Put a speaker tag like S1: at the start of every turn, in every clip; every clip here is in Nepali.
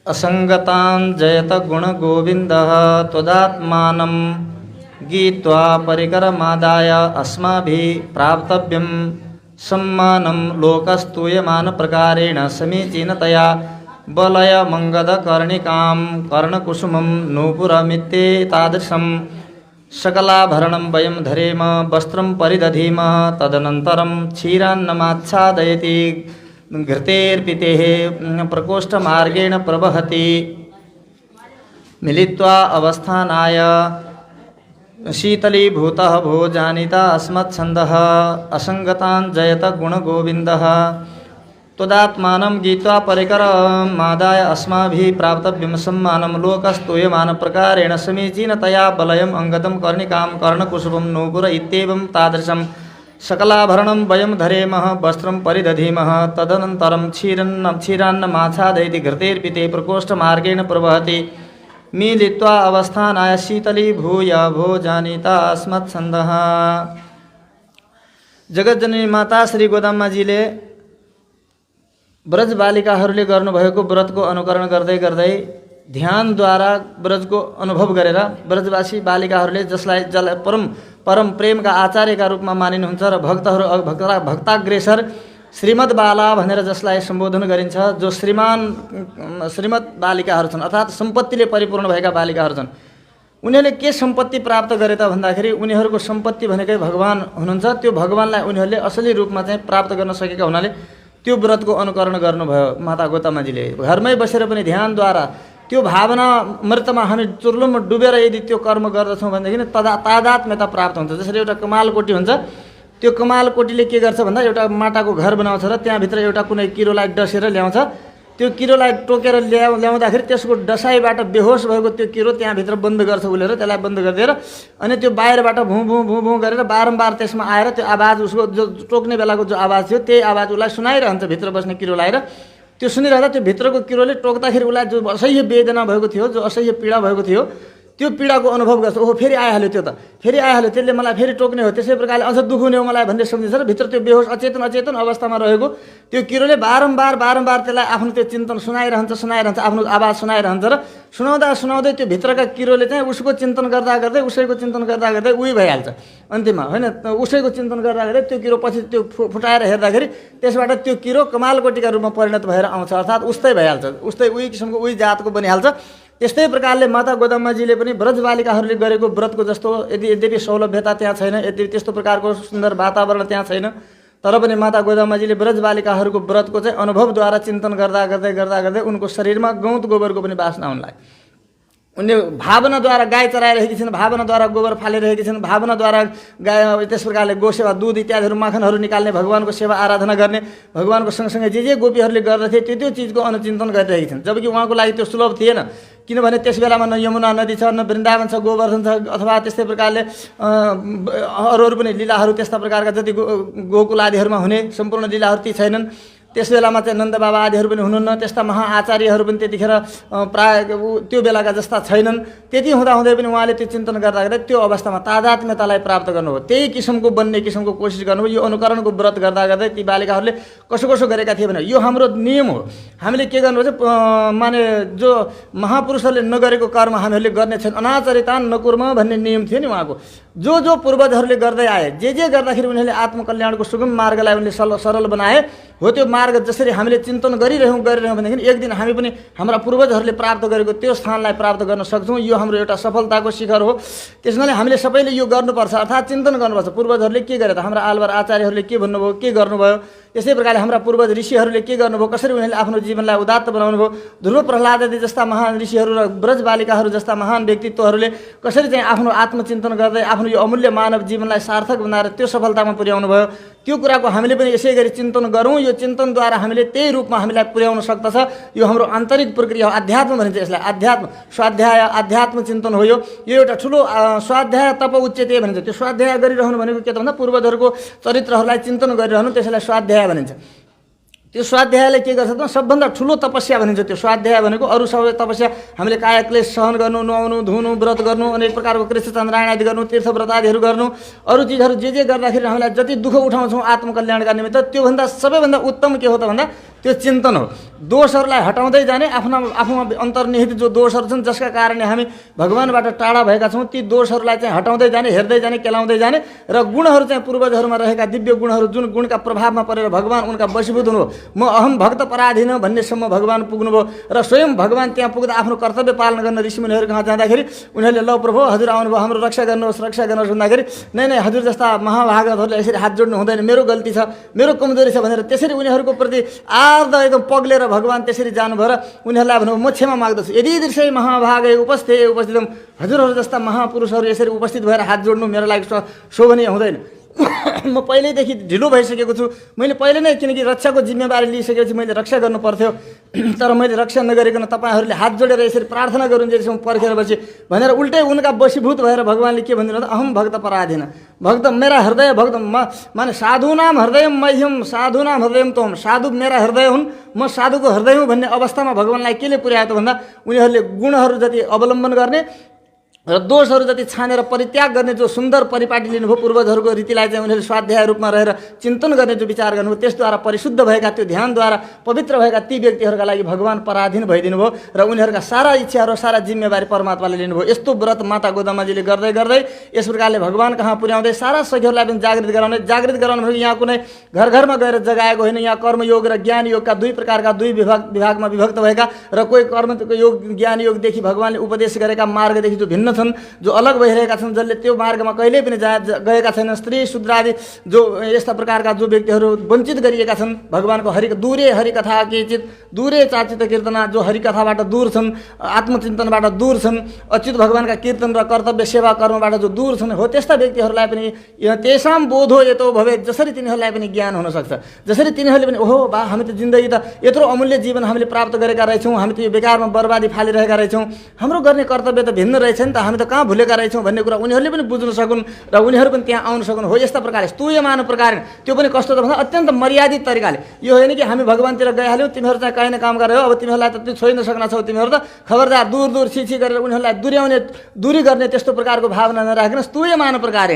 S1: असंगतां जयत गुणगोविन्दः त्वदात्मानं गीत्वा परिकरमादाय अस्माभिः प्राप्तव्यं सम्मानं लोकस्तूयमानप्रकारेण समीचीनतया बलय मंगदकर्णिकां कर्णकुसुमं नूपुरमित्येतादृशं सकलाभरणं वयं धरेम वस्त्रं परिदधीमः तदनन्तरं क्षीरान्नमाच्छादयति घृतेर्पितेः प्रकोष्ठमार्गेण प्रवहति मिलित्वा अवस्थानाय शीतलीभूतः भोजानिता अस्मत्छन्दः असंगतां जयत गुणगोविन्दः त्वदात्मानं गीत्वा परिकरमादाय अस्माभिः प्राप्तव्यं सम्मानं लोकस्तूयमानप्रकारेण समीचीनतया बलयम् अंगदं कर्णिकां कर्णकुसुमं नूपुर इत्येवं तादृशं सकलाभरणं वयं धरेमः वस्त्रं परिदधीमः तदनन्तरं क्षीरान्नमाच्छादयति घृतेर्पिते प्रकोष्ठमार्गेण प्रवहति मिलित्वा अवस्थानाय शीतलीभूय भोजानिता अस्मत्छन्दः। जगज्जननी माता श्री गोदाम्माजीले ब्रज बालिकाहरूले गर्नुभएको व्रतको अनुकरण गर्दै गर्दै ध्यानद्वारा ब्रजको अनुभव गरेर ब्रजवासी बालिकाहरूले जसलाई परम प्रेमका आचार्यका रूपमा मानिनुहुन्छ र भक्ताग्रेसर श्रीमद् बाला भनेर जसलाई सम्बोधन गरिन्छ, जो श्रीमद् बालिकाहरू छन् अर्थात् सम्पत्तिले परिपूर्ण भएका बालिकाहरू छन्। उनीहरूले के सम्पत्ति प्राप्त गरे त भन्दाखेरि उनीहरूको सम्पत्ति भनेकै भगवान हुनुहुन्छ। त्यो भगवानलाई उनीहरूले असली रूपमा चाहिँ प्राप्त गर्न सकेका हुनाले त्यो व्रतको अनुकरण गर्नुभयो माता गौतमाजीले। घरमै बसेर पनि ध्यानद्वारा त्यो भावना मृतमा हामी चुर्लुममा डुबेर यदि त्यो कर्म गर्दछौँ भनेदेखि तादात्म्यता प्राप्त हुन्छ। जसरी एउटा कमालकोटी हुन्छ, त्यो कमालकोटीले के गर्छ भन्दा एउटा माटाको घर बनाउँछ र त्यहाँभित्र एउटा कुनै किरोलाई डसेर ल्याउँछ। त्यो किरोलाई टोकेर ल्याउँदाखेरि त्यसको डसाइबाट बेहोस भएको त्यो किरो त्यहाँभित्र बन्द गर्छ उसले, र त्यसलाई बन्द गरिदिएर अनि त्यो बाहिरबाट भुँ भुँ भुँ भुँ गरेर बारम्बार त्यसमा आएर त्यो आवाज उसको जो टोक्ने बेलाको जो आवाज थियो त्यही आवाज उसलाई सुनाइरहन्छ भित्र बस्ने किरोलाई। र त्यो सुनिरहँदा त्यो भित्रको किरोले टोक्दाखेरि उसलाई जो असह्य वेदना भएको थियो, जो असह्य पीडा भएको थियो, त्यो पीडाको अनुभव गर्छ। ओहो फेरि आइहाल्यो, त्यो त फेरि आइहाल्यो, त्यसले मलाई फेरि टोक्ने हो, त्यसै प्रकारले अझ दुःख हुने हो मलाई भन्ने सम्झिन्छ र भित्र त्यो बेहोस अचेतन अवस्थामा रहेको त्यो किरोले बारम्बार त्यसलाई आफ्नो त्यो चिन्तन सुनाइरहन्छ आफ्नो आवाज सुनाइरहन्छ र सुनाउँदै त्यो भित्रका किरोले चाहिँ उसको चिन्तन गर्दा उसैको चिन्तन गर्दा उही भइहाल्छ अन्तिममा, होइन? उसैको चिन्तन गर्दा त्यो किरो पछि त्यो फुटाएर हेर्दाखेरि त्यसबाट त्यो किरो कमालकोटीका रूपमा परिणत भएर आउँछ, अर्थात् उस्तै भइहाल्छ, उस्तै उही किसिमको उही जातको बनिहाल्छ। त्यस्तै प्रकारले माता गोदाम्माजीले पनि ब्रजबालिकाहरूले गरेको व्रतको जस्तो यद्यपि सौलभ्यता त्यहाँ छैन, यद्यपि त्यस्तो प्रकारको सुन्दर वातावरण त्यहाँ छैन, तर पनि माता गोदाम्माजीले ब्रजबालिकाहरूको व्रतको चाहिँ अनुभवद्वारा चिन्तन गर्दा उनको शरीरमा गौत गोबरको पनि वासना हुन लाग्यो। उनले भावनाद्वारा गाई चराइरहेकी छिन्, भावनाद्वारा गोबर फालिरहेकी छिन्, भावनाद्वारा गाई त्यस प्रकारले गोसेवा दुध इत्यादिहरू माखनहरू निकाल्ने, भगवानको सेवा आराधना गर्ने, भगवानको सँगसँगै जे गोपीहरूले गर्दथे त्यो चिजको अनुचिन्तन गरिरहेकी छिन्। जबकि उहाँको लागि त्यो सुलभ थिएन, किनभने त्यस बेलामा न यमुना नदी छ, न वृन्दावन छ, गोवर्धन छ, अथवा त्यस्तै प्रकारले अरू पनि लीलाहरू त्यस्ता प्रकारका जति गोकुल आदिहरूमा हुने सम्पूर्ण लीलाहरू ती छैनन्। त्यस बेलामा चाहिँ नन्द बाबा आदिहरू पनि हुनुहुन्न, त्यस्ता महाआचार्यहरू पनि त्यतिखेर प्राय त्यो बेलाका जस्ता छैनन्। त्यति हुँदाहुँदै पनि उहाँले त्यो चिन्तन गर्दा त्यो अवस्थामा तादात्म्यतालाई प्राप्त गर्नुभयो, त्यही किसिमको बन्ने किसिमको कोसिस गर्नुभयो। यो अनुकरणको व्रत गर्दा ती बालिकाहरूले कसो गरेका थिए भने यो हाम्रो नियम हो, हामीले के गर्नुपर्छ माने जो महापुरुषहरूले नगरेको कर्म हामीहरूले गर्ने छैन, अनाचरितान नकुर्म भन्ने नियम थियो नि उहाँको। जो पूर्वजहरूले गर्दै आए, जे गर्दाखेरि उनीहरूले आत्मकल्याणको सुगम मार्गलाई उनले सरल बनाए हो। त्यो मार्ग जसरी हामीले चिन्तन गरिरह्यौँ भनेदेखि एक दिन हामी पनि हाम्रा पूर्वजहरूले प्राप्त गरेको त्यो स्थानलाई प्राप्त गर्न सक्छौँ। यो हाम्रो एउटा सफलताको शिखर हो। त्यसैले हामीले सबैले यो गर्नुपर्छ, अर्थात् चिन्तन गर्नुपर्छ पूर्वजहरूले के गरे त, हाम्रा आलवार आचार्यहरूले के भन्नुभयो, के गर्नुभयो, त्यसै प्रकारले हाम्रा पूर्वज ऋषिहरूले के गर्नुभयो, कसरी उनीहरूले आफ्नो जीवनलाई उदात्त बनाउनु भयो। ध्रुव प्रह्लाद आदि जस्ता महान ऋषिहरू र ब्रज बालिकाहरू जस्ता महान व्यक्तित्वहरूले कसरी चाहिँ आफ्नो आत्मचिन्तन गर्दै आफ्नो यो अमूल्य मानव जीवनलाई सार्थक बनाएर त्यो सफलतामा पुर्याउनु भयो। त्यो कुराको हामीले पनि यसै गरी चिन्तन गरौँ। यो चिन्तनद्वारा हामीले त्यही रूपमा हामीलाई पुर्याउन सक्दछ। यो हाम्रो आन्तरिक प्रक्रिया हो, अध्यात्म भनिन्छ यसलाई। अध्यात्म स्वाध्याय अध्यात्म चिन्तन हो। यो एउटा ठुलो स्वाध्याय तप उच्यते भनिन्छ। त्यो स्वाध्याय गरिरहनु भनेको के त भन्दा पूर्वजहरूको चरित्रहरूलाई चिन्तन गरिरहनु, त्यसैलाई स्वाध्याय भनिन्छ। त्यो स्वाध्यायले के गर्छ त सबभन्दा ठुलो तपस्या भनिन्छ। त्यो स्वाध्याय भनेको अरू सबै तपस्या हामीले कायक्लेश सहन गर्नु, नुहाउनु, धुनु, व्रत गर्नु, अनेक प्रकारको कृष्ण चन्द्रायण आदि गर्नु, तीर्थव्रत आदिहरू गर्नु, अरू चिजहरू जे गर्दाखेरि हामीलाई जति दुःख उठाउँछौँ आत्मकल्याणका निमित्त, त्योभन्दा सबैभन्दा उत्तम के हो त भन्दा त्यो चिन्तन हो। दोषहरूलाई हटाउँदै जाने, आफूमा अन्तर्निहित जो दोषहरू छन् जसका कारणले हामी भगवानबाट टाढा भएका छौँ ती दोषहरूलाई चाहिँ हटाउँदै जाने, हेर्दै जाने, केलाउँदै जाने र गुणहरू चाहिँ पूर्वजहरूमा रहेका दिव्य गुणहरू जुन गुणका प्रभावमा परेर भगवान उनका वशीभूत हुनुभयो। म अहम भक्त पराधीन भन्नेसम्म भगवान पुग्नुभयो र स्वयं भगवान त्यहाँ पुग्दा आफ्नो कर्तव्य पालन गर्न ऋषिमुनिहरू कहाँ जाँदाखेरि उनीहरूले ल प्रभु हजुर आउनुभयो, हाम्रो रक्षा गर्नुहोस् भन्दाखेरि नै हजुर जस्ता महाभागहरूले यसरी हात जोड्नु हुँदैन, मेरो गल्ती छ, मेरो कमजोरी छ भनेर त्यसरी उनीहरूको प्रति आर्द एकदम पग्लेर भगवान त्यसरी जानुभयो र उनीहरूलाई भन्नुभयो म क्षमा माग्दछु। यदि दृश्य महाभागे उपस्थितम, हजुरहरू जस्ता महापुरुषहरू यसरी उपस्थित भएर हात जोड्नु मेरो लागि शोभनीय हुँदैन। म पहिल्यैदेखि ढिलो भइसकेको छु, मैले पहिले नै किनकि रक्षाको जिम्मेवारी लिइसकेपछि मैले रक्षा गर्नु पर्थ्यो, तर मैले रक्षा नगरिकन तपाईँहरूले हात जोडेर यसरी प्रार्थना गरुन्जेलसम्म पर्खेर बसेँ भनेर उल्टै उनका वशीभूत भएर भगवानले के भनिदिनु अहम भक्त पराधीन, भक्त मेरा हृदय भक्त माने साधुनाम हृदय मह्यम साधुनाम हृदयम तोम, साधु मेरा हृदय हुन्, म साधुको हृदय हुँ भन्ने अवस्थामा भगवानलाई केले पुर्यायो त भन्दा उनीहरूले गुणहरू जति अवलम्बन गर्ने र दोषहरू जति छानेर परित्याग गर्ने जो सुन्दर परिपाटी लिनुभयो, पूर्वजहरूको रीतिलाई चाहिँ उनीहरूले स्वाध्याय रूपमा रहेर चिन्तन गर्ने जो विचार गर्नुभयो त्यसद्वारा परिशुद्ध भएका, त्यो ध्यानद्वारा पवित्र भएका ती व्यक्तिहरूका लागि भगवान पराधीन भइदिनु भयो र उनीहरूका सारा इच्छाहरू सारा जिम्मेवारी परमात्माले लिनुभयो। यस्तो व्रत माता गोदामाजीले गर्दै गर्दै यस प्रकारले भगवान कहाँ पुर्याउँदै सारा सखीहरूलाई पनि जागृत गराउनु भनेको यहाँ कुनै घर घरमा गएर जगाएको होइन। यहाँ कर्मयोग र ज्ञान योगका दुई प्रकारका दुई विभागमा विभक्त भएका र कोही कर्मको योग ज्ञान योगदेखि भगवानले उपदेश गरेका मार्गदेखि जो भिन्न छन्, जो अलग भइरहेका छन्, जसले त्यो मार्गमा कहिल्यै पनि गएका छैनन्, स्त्री शूद्र आदि जो यस्ता प्रकारका जो व्यक्तिहरू वञ्चित गरिएका छन् भगवानको दूरे हरिकथा केचित दूरे चाचित कीर्तना, जो हरिकथाबाट दूर छन्, आत्मचिन्तनबाट दूर छन्, अच्युत भगवानका कीर्तन र कर्तव्य सेवा कर्मबाट जो दूर छन्, हो त्यस्ता व्यक्तिहरूलाई पनि तेसाम बोधो यतो भवे, जसरी तिनीहरूलाई पनि ज्ञान हुन सक्छ, जसरी तिनीहरूले पनि ओहो बा हामी त जिन्दगी त यत्रो अमूल्य जीवन हामीले प्राप्त गरेका रहेछौँ, हामी त यो बेकारमा बर्बादी फालिरहेका रहेछौँ, हाम्रो गर्ने कर्तव्य त भिन्न रहेछ नि त, हामी त कहाँ भुलेका रहेछौँ भन्ने कुरा उनीहरूले पनि बुझ्न सकुन् र उनीहरू पनि त्यहाँ आउन सकुन्। हो यस्ता प्रकारले स्तूयमान प्रकार, त्यो पनि कस्तो त भन्दा अत्यन्त मर्यादित तरिकाले। यो होइन कि हामी भगवानतिर गइहाल्यौँ, तिमीहरू चाहिँ काहीँ न काम गरेर अब तिमीहरूलाई त त्यो छोड्न सक्न छौ, तिमीहरू त खबरदार दूर छिछि गरेर उनीहरूलाई दूरी गर्ने त्यस्तो प्रकारको भावना नराखेर स्तूयमान प्रकार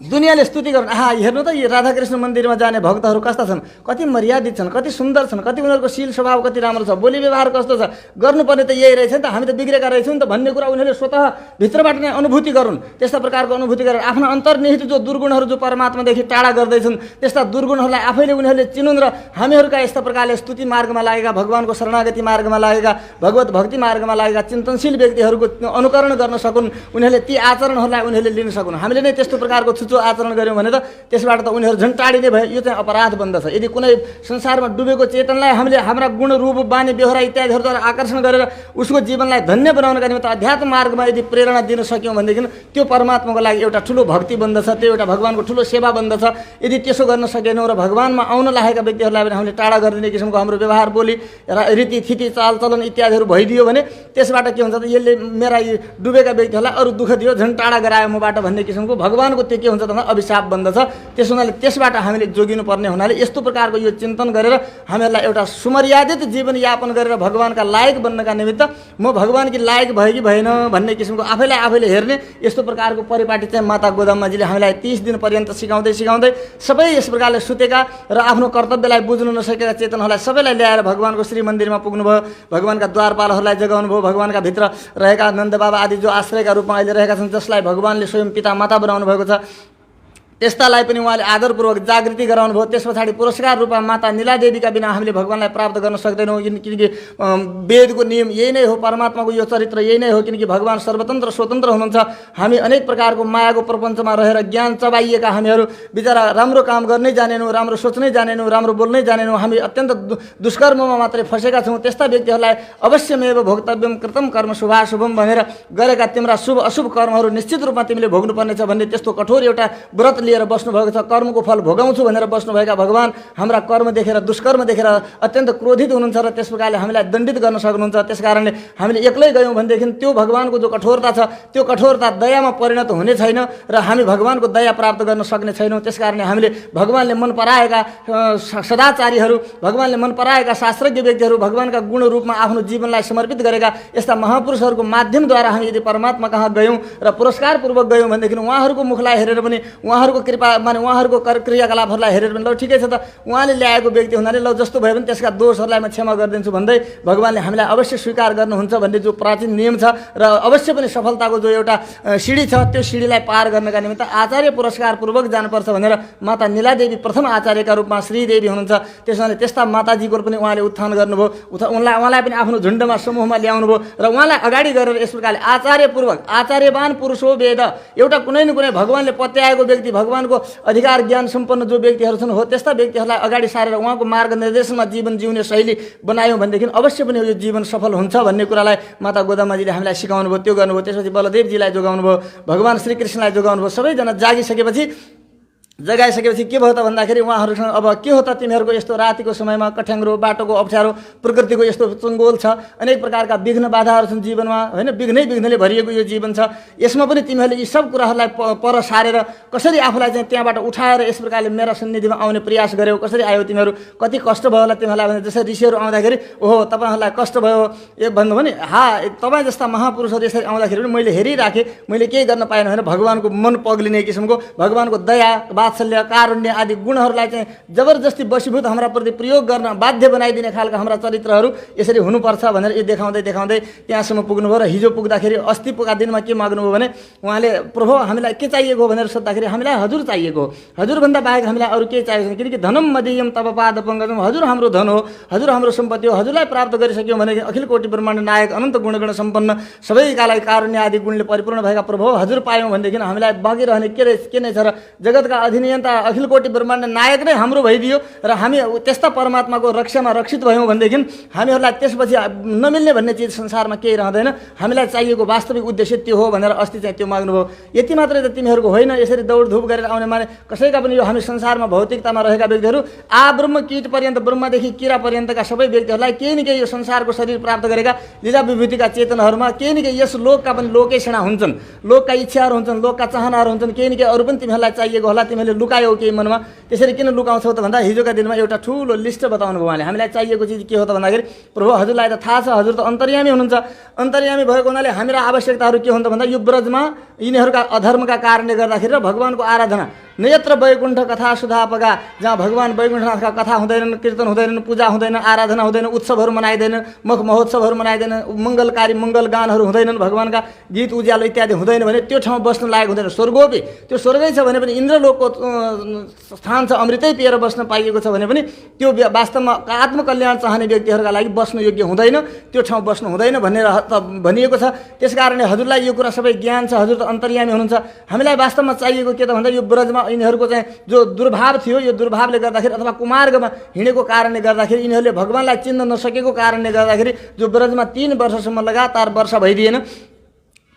S1: दुनियाँले स्तुति गर्नु। हेर्नु त यी राधाकृष्ण मन्दिरमा जाने भक्तहरू कस्ता छन्, कति मर्यादित छन्, कति सुन्दर छन्, कति उनीहरूको शील स्वभाव कति राम्रो छ, बोली व्यवहार कस्तो छ, गर्नुपर्ने त यही रहेछ नि त, हामी त बिग्रेका रहेछौँ नि त भन्ने कुरा उनीहरूले स्वतः भित्रबाट नै अनुभूति गरून्। त्यस्ता प्रकारको अनुभूति गरेर आफ्ना अन्तर्निहित जो दुर्गुणहरू जो परमात्मादेखि टाढा गर्दैछन् त्यस्ता दुर्गुणहरूलाई आफैले उनीहरूले चिनुन् र हामीहरूका यस्ता प्रकारले स्तुति मार्गमा लागेका, भगवानको शरणागति मार्गमा लागेका, भगवत भक्ति मार्गमा लागेका चिन्तनशील व्यक्तिहरूको अनुकरण गर्न सकुन्, उनीहरूले ती आचरणहरूलाई उनीहरूले लिन सकुन्। हामीले नै त्यस्तो प्रकारको जो आचरण गर्यौँ भने त त्यसबाट त उनीहरू झन् टाढिने भयो, यो चाहिँ अपराध बन्दछ। यदि कुनै संसारमा डुबेको चेतनलाई हामीले हाम्रा गुण रूप बानी बेहोरा इत्यादिहरूद्वारा आकर्षण गरेर उसको जीवनलाई धन्य बनाउनका निमित्त अध्यात्म मार्गमा यदि प्रेरणा दिन सक्यौँ भनेदेखि त्यो परमात्माको लागि एउटा ठुलो भक्ति बन्दछ, त्यो एउटा भगवानको ठुलो सेवा बन्दछ। यदि त्यसो गर्न सकेनौँ र भगवानमा आउन लागेका व्यक्तिहरूलाई पनि हामीले टाढा गरिदिने किसिमको हाम्रो व्यवहार बोली र रीतिथिति चालचलन इत्यादिहरू भइदियो भने त्यसबाट के हुन्छ त, यसले मेरा यी डुबेका व्यक्तिहरूलाई अरू दुःख दियो, झन् टाढा गरायो मबाट भन्ने किसिमको भगवानको त्यो के हुन्छ त अभिशाप बन्दछ। त्यस हुनाले त्यसबाट हामीले जोगिनु पर्ने हुनाले यस्तो प्रकारको यो चिन्तन गरेर हामीहरूलाई एउटा सुमर्यादित जीवनयापन गरेर भगवानका लायक बन्नका निमित्त म भगवानकी लायक भयो कि भएन भन्ने किसिमको आफैलाई आफैले हेर्ने यस्तो प्रकारको परिपाटी चाहिँ माता गोदामाजीले हामीलाई 30 दिन पर्यन्त सिकाउँदै सबै यस प्रकारले सुतेका र आफ्नो कर्तव्यलाई बुझ्नु नसकेका चेतनहरूलाई सबैलाई ल्याएर भगवानको श्री मन्दिरमा पुग्नुभयो, भगवानका द्वारपालहरूलाई जगाउनु भयो, भगवानका भित्र रहेका नन्द बाबा आदि जो आश्रयका रूपमा अहिले रहेका छन्, जसलाई भगवानले स्वयं पिता माता बनाउनु भएको छ, त्यस्तालाई पनि उहाँले आदरपूर्वक जागृति गराउनु भयो। त्यस पछाडि पुरस्कार रूपमा माता नीलादेवीका बिना हामीले भगवानलाई प्राप्त गर्न सक्दैनौँ, किनकि वेदको नियम यही नै हो, परमात्माको यो चरित्र यही नै हो, किनकि भगवान सर्वतन्त्र स्वतन्त्र हुनुहुन्छ। हामी अनेक प्रकारको मायाको प्रपञ्चमा रहेर ज्ञान चबाइएका हामीहरू बिचरा राम्रो काम गर्नै जानेनौँ, राम्रो सोच्नै जानेनौँ, राम्रो बोल्नै जानेनौँ, हामी अत्यन्त दुष्कर्ममा मात्रै फँसेका छौँ। त्यस्ता व्यक्तिहरूलाई अवश्यमेव भोक्तव्यम कृतम कर्म शुभाशुभम भनेर गरेका तिम्रा शुभ अशुभ कर्महरू निश्चित रूपमा तिमीले भोग्नुपर्नेछ भन्ने त्यस्तो कठोर एउटा व्रत लिएर बस्नुभएको छ। कर्मको फल भोगाउँछु भनेर बस्नुभएका भगवान हाम्रा कर्म देखेर दुष्कर्म देखेर अत्यन्त क्रोधित हुनुहुन्छ र त्यस प्रकारले हामीलाई दण्डित गर्न सक्नुहुन्छ। त्यस कारणले हामीले एक्लै गयौँ भनेदेखि त्यो भगवानको जो कठोरता छ त्यो कठोरता दयामा परिणत हुने छैन र हामी भगवानको दया प्राप्त गर्न सक्ने छैनौँ। त्यस कारणले हामीले भगवानले मन पराएका सदाचारीहरू, भगवानले मन पराएका शास्त्रज्ञ व्यक्तिहरू, भगवानका गुण रूपमा आफ्नो जीवनलाई समर्पित गरेका यस्ता महापुरुषहरूको माध्यमद्वारा हामी यदि परमात्मा कहाँ गयौँ र पुरस्कारपूर्वक गयौँ भनेदेखि उहाँहरूको मुखलाई हेरेर पनि, उहाँहरूको उहाँको कृपा माने उहाँहरूको क्रियाकलापहरूलाई हेरेर पनि ल ठिकै छ त उहाँले ल्याएको व्यक्ति हुनाले ल जस्तो भयो भने त्यसका दोषहरूलाई म क्षमा गरिदिन्छु भन्दै भगवानले हामीलाई अवश्य स्वीकार गर्नुहुन्छ भन्ने जो प्राचीन नियम छ र अवश्य पनि सफलताको जो एउटा सिँढी छ त्यो सिँढीलाई पार गर्नका निमित्त आचार्य पुरस्कारपूर्वक जानुपर्छ भनेर माता नीलादेवी प्रथम आचार्यका रूपमा श्रीदेवी हुनुहुन्छ। त्यसैले त्यस्ता माताजीको पनि उहाँले उत्थान गर्नुभयो, उहाँलाई पनि आफ्नो झुन्डमा समूहमा ल्याउनुभयो र उहाँलाई अगाडि गरेर यस प्रकारले आचार्यपूर्वक आचार्यवान पुरुषो वेद एउटा कुनै न कुनै भगवानले पत्याएको व्यक्ति भगवानको अधिकार ज्ञान सम्पन्न जो व्यक्तिहरू छन् हो त्यस्ता व्यक्तिहरूलाई अगाडि सारेर उहाँको मार्गनिर्देशनमा जीवन जिउने शैली बनायौँ भनेदेखि अवश्य पनि यो जीवन सफल हुन्छ भन्ने कुरालाई माता गोदामाजीले हामीलाई सिकाउनु भयो, त्यो गर्नुभयो। त्यसपछि बलदेवजीलाई जोगाउनु भयो, भगवान श्रीकृष्णलाई जोगाउनु भयो। सबैजना जगाइसकेपछि के भयो त भन्दाखेरि उहाँहरूसँग अब के हो त तिमीहरूको यस्तो रातिको समयमा कठ्याङ्ग्रो बाटोको अप्ठ्यारो प्रकृतिको यस्तो चङ्गोल छ, अनेक प्रकारका विघ्न बाधाहरू छन् जीवनमा होइन, विघ्नले भरिएको यो जीवन छ। यसमा पनि तिमीहरूले यी सब कुराहरूलाई पर सारेर कसरी आफूलाई चाहिँ त्यहाँबाट उठाएर यस प्रकारले मेरा सन्निधिमा आउने प्रयास गर्यौ, कसरी आयो तिमीहरू, कति कष्ट भयो होला तिमीहरूलाई भने जसरी ऋषिहरू आउँदाखेरि ओहो तपाईँहरूलाई कष्ट भयो ए भन्नु भने तपाईँ जस्ता महापुरुषहरू यसरी आउँदाखेरि पनि मैले हेरिराखेँ, मैले केही गर्न पाएन भने भगवानको मन पग्लिने किसिमको भगवानको दया वात्सल्य कारुण्य आदि गुणहरूलाई चाहिँ जबरजस्ती वशीभूत हाम्रा प्रति प्रयोग गर्न बाध्य बनाइदिने खालका हाम्रा चरित्रहरू यसरी हुनुपर्छ भनेर यो देखाउँदै त्यहाँसम्म पुग्नुभयो। र हिजो पुग्दाखेरि अस्तिका दिनमा के माग्नुभयो भने उहाँले प्रभु हामीलाई के चाहिएको भनेर सोद्धाखेरि हामीलाई हजुर चाहिएको, हजुरभन्दा बाहेक हामीलाई अरू के चाहिएको छैन, किनकि धनम मदीयम तब पाद पङ्कजम, हजुर हाम्रो धन हो, हजुर हाम्रो सम्पत्ति हो, हजुरलाई प्राप्त गरिसक्यौँ भने अखिल कोटि ब्रह्माण्ड नायक अनन्त गुणगण सम्पन्न सबैका लागि कारुण्य आदि गुणले परिपूर्ण भएका प्रभु हजुर पायौँ भनेदेखि हामीलाई बाँकी रहने के नै छ र जगतका अधिनियन्ता अखिल कोटि ब्रह्माण्ड नायक नै हाम्रो भइदियो र हामी त्यस्ता परमात्माको रक्षामा रक्षित भयौँ भनेदेखि हामीहरूलाई त्यसपछि नमिल्ने भन्ने चिज संसारमा केही रहँदैन, हामीलाई चाहिएको वास्तविक उद्देश्य त्यो हो भनेर अस्ति चाहिँ त्यो माग्नुभयो। यति मात्रै त तिमीहरूको होइन, यसरी दौडधुप गरेर आउने माने कसैका पनि यो हामी संसारमा भौतिकतामा रहेका व्यक्तिहरू ब्रह्म कीट पर्यन्त ब्रह्मदेखि किरा पर्यन्तका सबै व्यक्तिहरूलाई केही न केही यो संसारको शरीर प्राप्त गरेका लीला विभूतिका चेतनहरूमा केही न केही यस लोकका पनि लोकेषणा हुन्छन्, लोकका इच्छाहरू हुन्छन्, लोकका चाहनाहरू हुन्छन्, केही न केही अरू पनि तिमीहरूलाई चाहिएको होला, तिमीले लुकायौ केही मनमा, त्यसरी किन लुकाउँछौ त भन्दा हिजोका दिनमा एउटा ठुलो लिस्ट बताउनु भयो उहाँले। हामीलाई चाहिएको चिज के हो त भन्दाखेरि प्रभु हजुरलाई त थाहा छ, हजुर त अन्तर्यामी हुनुहुन्छ, अन्तर्यामी भएको हुनाले हाम्रा आवश्यकताहरू के हुन् त भन्दा यो ब्रजमा यिनीहरूका अधर्मका कारणले गर्दाखेरि र भगवानको आराधना नयत्र वैकुण्ठ कथा सुधापगा, जहाँ भगवान वैकुण्ठनाथका कथा हुँदैनन्, कीर्तन हुँदैनन्, पूजा हुँदैन, आराधना हुँदैन, उत्सवहरू मनाइँदैनन्, मुख महोत्सवहरू मनाइँदैन, मङ्गलकारी मङ्गल गानहरू हुँदैनन्, भगवानका गीत उज्यालो इत्यादि हुँदैन भने त्यो ठाउँ बस्न लायक हुँदैन। स्वर्गोपि त्यो स्वर्गै छ भने पनि इन्द्रलोकको स्थान छ, अमृतै पिएर बस्न पाइएको छ भने पनि त्यो वास्तवमा आत्मकल्याण चाहने व्यक्तिहरूका लागि बस्नु योग्य हुँदैन, त्यो ठाउँ बस्नु हुँदैन भनेर भनिएको छ। त्यस कारणले हजुरलाई यो कुरा सबै ज्ञान छ, हजुर त अन्तर्यामी हुनुहुन्छ। हामीलाई वास्तवमा चाहिएको के त भन्दा यो ब्रजमा यिनीहरूको चाहिँ जो दुर्भाव थियो, यो दुर्भावले गर्दाखेरि अथवा कुमार्गमा हिँडेको कारणले गर्दाखेरि यिनीहरूले भगवानलाई चिन्न नसकेको कारणले गर्दाखेरि जो ब्रजमा 3 वर्षसम्म लगातार वर्षा भइदिएन,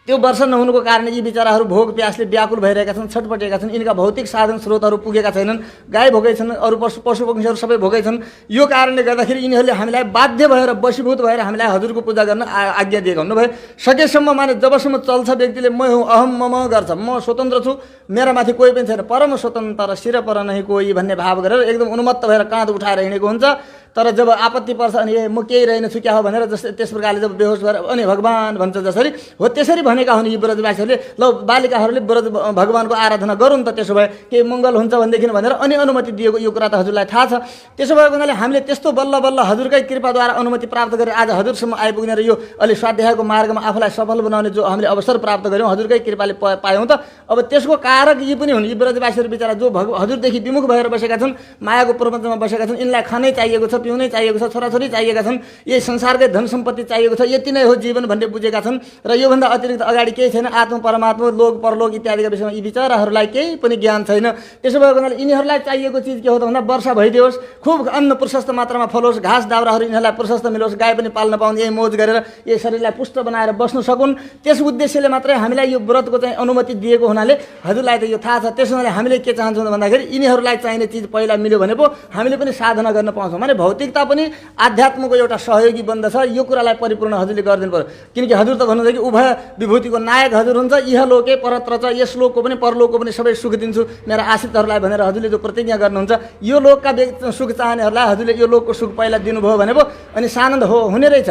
S1: त्यो वर्षा नहुनुको कारण यी बिचराहरू भोग प्यासले व्याकुल भइरहेका छन्, छटपटेका छन्, यिनका भौतिक साधन स्रोतहरू पुगेका छैनन्, गाई भोगै छन्, अरू पशु पक्षीहरू सबै भोगै छन्। यो कारणले गर्दाखेरि यिनीहरूले हामीलाई बाध्य भएर वशीभूत भएर हामीलाई हजुरको पूजा गर्न आज्ञा दिएका हुनुभयो। सकेसम्म माने जबसम्म चल्छ व्यक्तिले म हुँ अहम मम गर्छ, म स्वतन्त्र छु, मेरा माथि कोही पनि छैन, परम स्वतन्त्र शिर पर नहि कोही भन्ने भाव गरेर एकदम उन्मत्त भएर काँध उठाएर हिँडेको हुन्छ। तर जब आपत्ति पर्छ अनि म केही रहेनछु क्या हो भनेर त्यस प्रकारले जब बेहोस भएर अनि भगवान भन्छ जसरी हो त्यसरी भनेका हुन् यी ब्रजवासीहरूले। ल बालिकाहरूले ब्रज भगवानको आराधना गरौँ त, त्यसो भए केही मङ्गल हुन्छ भनेदेखि भनेर अनि अनुमति दिएको यो कुरा त हजुरलाई थाहा छ। त्यसो भएको हुनाले हामीले त्यस्तो बल्ल बल्ल हजुरकै कृपाद्वारा अनुमति प्राप्त गरेर आज हजुरसम्म आइपुग्ने र यो अलि स्वाध्यायको मार्गमा आफूलाई सफल बनाउने जो हामीले अवसर प्राप्त गऱ्यौँ हजुरकै कृपाले पायौँ त। अब त्यसको कारक यी पनि हुन्, यी ब्रजवासीहरू बिचरा जो हजुरदेखि विमुख भएर बसेका छन्, मायाको प्रपञ्चमा बसेका छन्, यिनलाई खानै चाहिएको छ, पिउनै चाहिएको छ, छोराछोरी चाहिएका छन्, यही संसारकै धन सम्पत्ति चाहिएको छ, यति नै हो जीवन भन्ने बुझेका छन् र योभन्दा अतिरिक्त अगाडि केही छैन, आत्म परमात्मा लोक परलोक इत्यादिका विषयमा यी बिचराहरूलाई केही पनि ज्ञान छैन। त्यसो भएको हुनाले यिनीहरूलाई चाहिएको चिज के हो त भन्दा वर्षा भइदियोस्, खुब अन्न प्रशस्त मात्रामा फलोस्, घाँस दाउराहरू यिनीहरूलाई प्रशस्त मिलोस्, गाई पनि पाल्न पाउन्, यही मोज गरेर यही शरीरलाई पुष्ट बनाएर बस्न सकुन्, त्यस उद्देश्यले मात्रै हामीलाई यो व्रतको चाहिँ अनुमति दिएको हुनाले हजुरलाई त यो थाहा छ। त्यसो हुनाले हामीले के चाहन्छौँ भन्दाखेरि यिनीहरूलाई चाहिने चिज पहिला मिल्यो भने पो हामीले पनि साधना गर्न पाउँछौँ। माने भौतिकता पनि आध्यात्मको एउटा सहयोगी बन्दछ, यो कुरालाई परिपूर्ण हजुरले गरिदिनु पर्यो। किनकि हजुर त भन्नुहुन्छ कि उभय विभूतिको नायक हजुर हुन्छ, इहलोके परत्र छ, यस लोकको पनि परलोकको पनि सबै सुख दिन्छु मेरा आश्रितहरूलाई भनेर हजुरले जो प्रतिज्ञा गर्नुहुन्छ, यो लोकका सुख चाहनेहरूलाई हजुरले यो लोकको सुख पहिला दिनुभयो भने पो अनि सानन्द हुने रहेछ।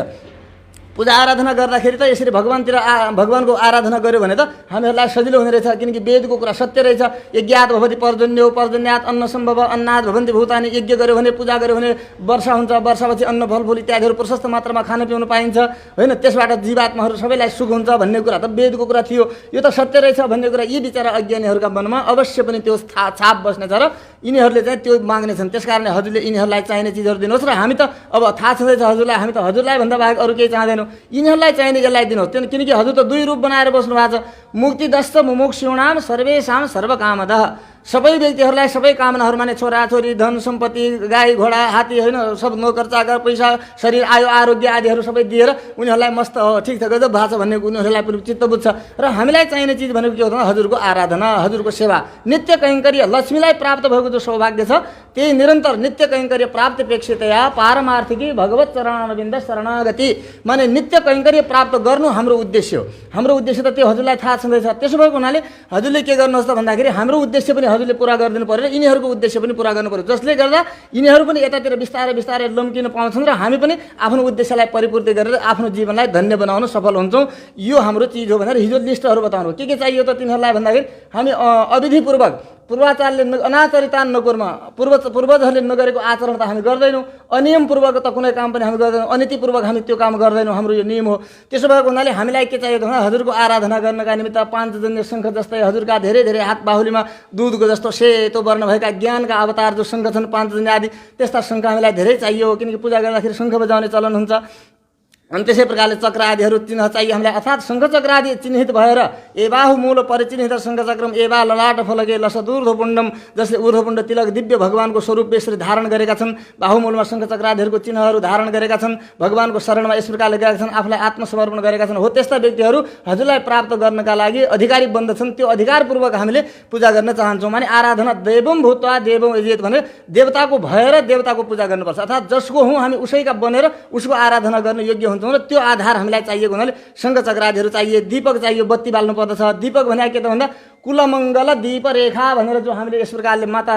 S1: पूजा आराधना गर्दाखेरि त यसरी भगवानको आराधना गर्यो भने त हामीहरूलाई सजिलो हुने रहेछ, किनकि वेदको कुरा सत्य रहेछ। यज्ञात भवति पर्जन्यो, पर्जन्यात अन्न सम्भव, अन्नाद भवन्ति भूतानि। यज्ञ गर्यो भने, पूजा गर्यो भने वर्षा हुन्छ, वर्षापछि अन्न फलफुल इत्यादिहरू प्रशस्त मात्रामा खान पिउन पाइन्छ होइन, त्यसबाट जीवात्माहरू सबैलाई सुख हुन्छ भन्ने कुरा त वेदको कुरा थियो। यो त सत्य रहेछ भन्ने कुरा यी बिचारा अज्ञानीहरूका मनमा अवश्य पनि त्यो छाप बस्नेछ र यिनीहरूले चाहिँ त्यो माग्नेछन्। त्यसकारणले हजुरले यिनीहरूलाई चाहिने चिजहरू दिनुहोस् र हामी त अब थाहा छँदैछ हजुरलाई, हामी त हजुरलाई भन्दा बाहेक अरू केही चाहँदैनौँ, यिनीहरूलाई चाहिने यसलाई दिनुहोस्। किनकि हजुर त दुई रूप बनाएर बस्नु भएको छ। मुक्तिदश्च मुमुक्षूणाम सर्वेषां सर्वकामदः। सबै व्यक्तिहरूलाई सबै कामनाहरू माने छोराछोरी, धन सम्पत्ति, गाई घोडा, हात्ती होइन, सब नोकर चाकर, पैसा, शरीर, आयु, आरोग्य आदिहरू सबै दिएर उनीहरूलाई मस्त हो, ठिक छ, गजब भएको छ भन्ने उनीहरूलाई पनि चित्त बुझ्छ। र हामीलाई चाहिने चिज भनेको के हो त? हजुरको आराधना, हजुरको सेवा, नित्य कैङ्कर्य। लक्ष्मीलाई प्राप्त भएको जो सौभाग्य छ त्यही निरन्तर नित्य कैङ्कर्य प्राप्तिपेक्षितया पारमार्थिकी भगवत चरणारविन्द शरणागति, माने नित्य कैङ्कर्य प्राप्त गर्नु हाम्रो उद्देश्य हो। हाम्रो उद्देश्य त त्यो हजुरलाई थाहा छँदैछ। त्यसो भएको हुनाले हजुरले के गर्नुहोस् त भन्दाखेरि हाम्रो उद्देश्य पनि हजुरले पुरा गरिदिनु पर्यो र यिनीहरूको उद्देश्य पनि पुरा गर्नु पर्यो, जसले गर्दा यिनीहरू पनि यतातिर बिस्तारै बिस्तारै लम्किन पाउँछन् र हामी पनि आफ्नो उद्देश्यलाई परिपूर्ति गरेर आफ्नो जीवनलाई धन्य बनाउन सफल हुन्छौँ। यो हाम्रो चिज हो भनेर हिजो लिस्टहरू बताउनु। के चाहियो त तिनीहरूलाई भन्दाखेरि हामी अविधिपूर्वक पूर्वाचारले अनाचरितान नकुर्म, पूर्वजहरूले नगरेको आचरण त हामी गर्दैनौँ, अनियमपूर्वक त कुनै काम पनि हामी गर्दैनौँ, अनीतिपूर्वक हामी त्यो काम गर्दैनौँ, हाम्रो यो नियम हो। त्यसो भएको हुनाले हामीलाई के चाहियो भने हजुरको आराधना गर्नका निमित्त पाञ्चजन्य शङ्ख जस्तै हजुरका धेरै धेरै हात बाहुलीमा दुधको जस्तो सेतो वर्ण भएका ज्ञानका अवतार जो शङ्ख छन् पाञ्चजन्य आदि, त्यस्ता शङ्ख हामीलाई धेरै चाहियो, किनकि पूजा गर्दाखेरि शङ्ख बजाउने चलन हुन्छ। अनि त्यसै प्रकारले चक्र आदिहरू चिन्ह चाहियो हामीलाई, अर्थात् शङ्ख चक्र आदि चिन्हित भएर एबाहु मूल परिचिन्हित शङ्ख चक्रम एबा ललाट फलके लसदूर्ध्वपुण्डम, जसले ऊर्ध्वपुण्ड तिलक दिव्य भगवानको स्वरूप यसरी धारण गरेका छन्, बाहुमूलमा शङ्ख चक्र आदिहरूको चिन्हहरू धारण गरेका छन्, भगवानको शरणमा यस प्रकारले गएका छन्, आफूलाई आत्मसमर्पण गरेका छन्, हो त्यस्ता व्यक्तिहरू हजुरलाई प्राप्त गर्नका लागि अधिकारी बन्दछन्। त्यो अधिकारपूर्वक हामीले पूजा गर्न चाहन्छौँ। माने आराधना देवम भूत्वा देवम यजेत भने देवताको भएर देवताको पूजा गर्नुपर्छ, अर्थात् जसको हौँ हामी उसैका बनेर उसको आराधना गर्न योग्य हुन्छ र त्यो आधार हामीलाई चाहिएको हुनाले शङ्ख चक्र आदिहरू चाहिए, दीपक चाहियो, बत्ती बाल्नु पर्दछ। दीपक भने के त भन्दा कुलमङ्गल दीप रेखा भनेर जो हामीले यस प्रकारले माता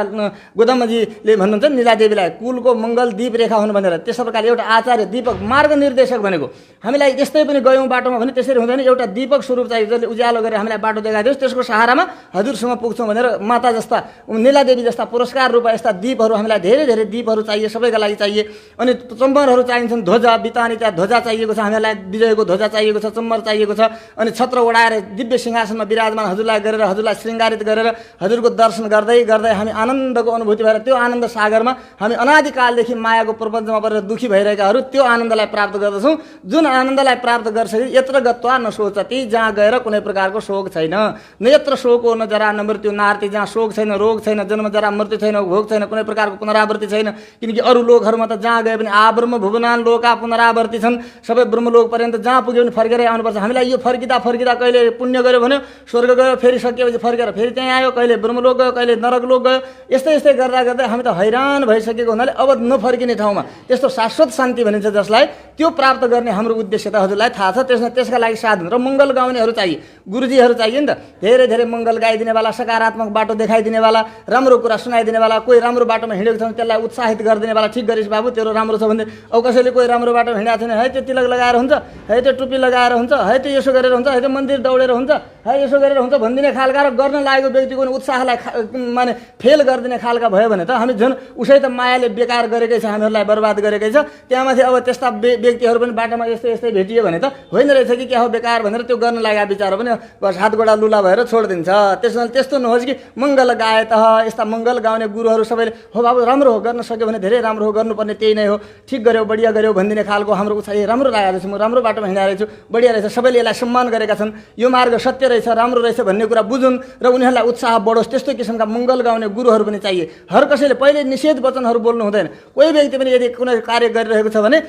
S1: गोदम्बजीले भन्नुहुन्छ निलादेवीलाई कुलको मङ्गल दीप रेखा हुनु भनेर, त्यस प्रकारले एउटा आचार्य दीपक मार्ग निर्देशक भनेको हामीलाई यस्तै पनि गयौँ बाटोमा भने त्यसरी हुँदैन, एउटा दीपक स्वरूप चाहियो जसले उज्यालो गरेर हामीलाई बाटो देखाइदियोस्, त्यसको सहारामा हजुरसँग पुग्छौँ भनेर माता जस्ता निलादेवी जस्ता पुरस्कार रूप यस्ता दीपहरू हामीलाई धेरै धेरै दीपहरू चाहिए, सबैका लागि चाहिए। अनि चम्मरहरू चाहिन्छन्, ध्वजा बितानी त्यहाँ ध्वजा चाहिएको छ, हामीलाई विजयको ध्वजा चाहिएको छ, चम्मर चाहिएको छ। अनि छत्र ओढाएर दिव्य सिंहासनमा विराजमान हजुरलाई गरेर हजुरलाई श्रृङ्गारित गरेर हजुरको दर्शन गर्दै गर्दै हामी आनन्दको अनुभूति भएर त्यो आनन्द सागरमा हामी अनादिकालदेखि मायाको प्रपञ्चमा परेर दुखी भइरहेकाहरू त्यो आनन्दलाई प्राप्त गर्दछौँ। जुन आनन्दलाई प्राप्त गर्छ यत्र गत्वा नशोचति, जहाँ गएर कुनै प्रकारको शोक छैन, न यत्र शोको न जरा न मृत्यु नार्ति, जहाँ शोक छैन, रोग छैन, जन्म जरा मृत्यु छैन, भोग छैन, कुनै प्रकारको पुनरावृत्ति छैन। किनकि अरू लोकहरूमा त जहाँ गए पनि आब्रह्म भुवनान लोका पुनरावृत्ति छन्, सबै ब्रह्मलोक पर्यन्त जहाँ पुग्यो भने फर्केरै आउनुपर्छ। हामीलाई यो फर्किँदा फर्किँदा कहिले पुण्य गऱ्यो भने स्वर्ग गयो, फेरि सकिएपछि फर्केर फेरि त्यहीँ आयो, कहिले ब्रह्मलोक गयो, कहिले नरकलोक गयो, यस्तै यस्तै गर्दा गर्दै हामी त हैरान भइसकेको हुनाले अब नफर्किने ठाउँमा त्यस्तो शाश्वत शान्ति भनिन्छ जसलाई, त्यो प्राप्त गर्ने हाम्रो उद्देश्य त हजुरलाई थाहा छ। त्यसका लागि साधन र मङ्गल गाउनेहरू चाहिए, गुरुजीहरू चाहिए नि त, धेरै धेरै मङ्गल गाइदिनेवाला, सकारात्मक बाटो देखाइदिनेवाला, राम्रो कुरा सुनाइदिनेवाला, कोही राम्रो बाटोमा हिँडेको छ भने त्यसलाई उत्साहित गरिदिनेवाला, ठिक गरिस् बाबु तेरो राम्रो छ भने। अब कसैले कोही राम्रो बाटोमा हिँडेको छैन, है त्यो तिलक लगाएर हुन्छ, है त्यो टुप्पी लगाएर हुन्छ, है त्यो यसो गरेर हुन्छ, है त्यो मन्दिर दौडेर हुन्छ, है यसो गरेर हुन्छ भनिदिने खालका र गर्न लागेको व्यक्तिको उत्साहलाई माने फेल गरिदिने खालका भयो भने त हामी झन् उसै त मायाले बेकार गरेकै छ, हामीहरूलाई बर्बाद गरेकै छ। त्यहाँमाथि अब त्यस्ता व्यक्तिहरू पनि बाटोमा यस्तै यस्तै भेटियो भने त होइन रहेछ कि क्या हो बेकार भनेर त्यो गर्न लागेको विचार पनि बस हात गोडा लुला भएर छोडिदिन्छ। त्यसमा त्यस्तो नहोस् कि मङ्गल गाए त यस्ता मङ्गल गाउने गुरुहरू सबैले हो बाबु राम्रो हो, गर्न सक्यो भने धेरै राम्रो हो, गर्नुपर्ने त्यही नै हो, ठिक गर्यो बढिया गर्यो भनिदिने खालको हाम्रो उत्साह, राम्रो लागेको छ, म राम्रो बाटोमा हिँडेको रहेछु, बढिया रहेछ, सबैले यसलाई सम्मान गरेका छन्, यो मार्ग सत्य रहेछ, राम्रो रहेछ भन्ने कुरा बुझुन् र उनीहरूलाई उत्साह बढोस्, त्यस्तो किसिमका मङ्गल गाउने गुरुहरू पनि चाहिए। हर कसैले पहिले निषेध वचनहरू बोल्नु हुँदैन। कोही व्यक्ति पनि यदि कुनै कार्य गरिरहेको छ भने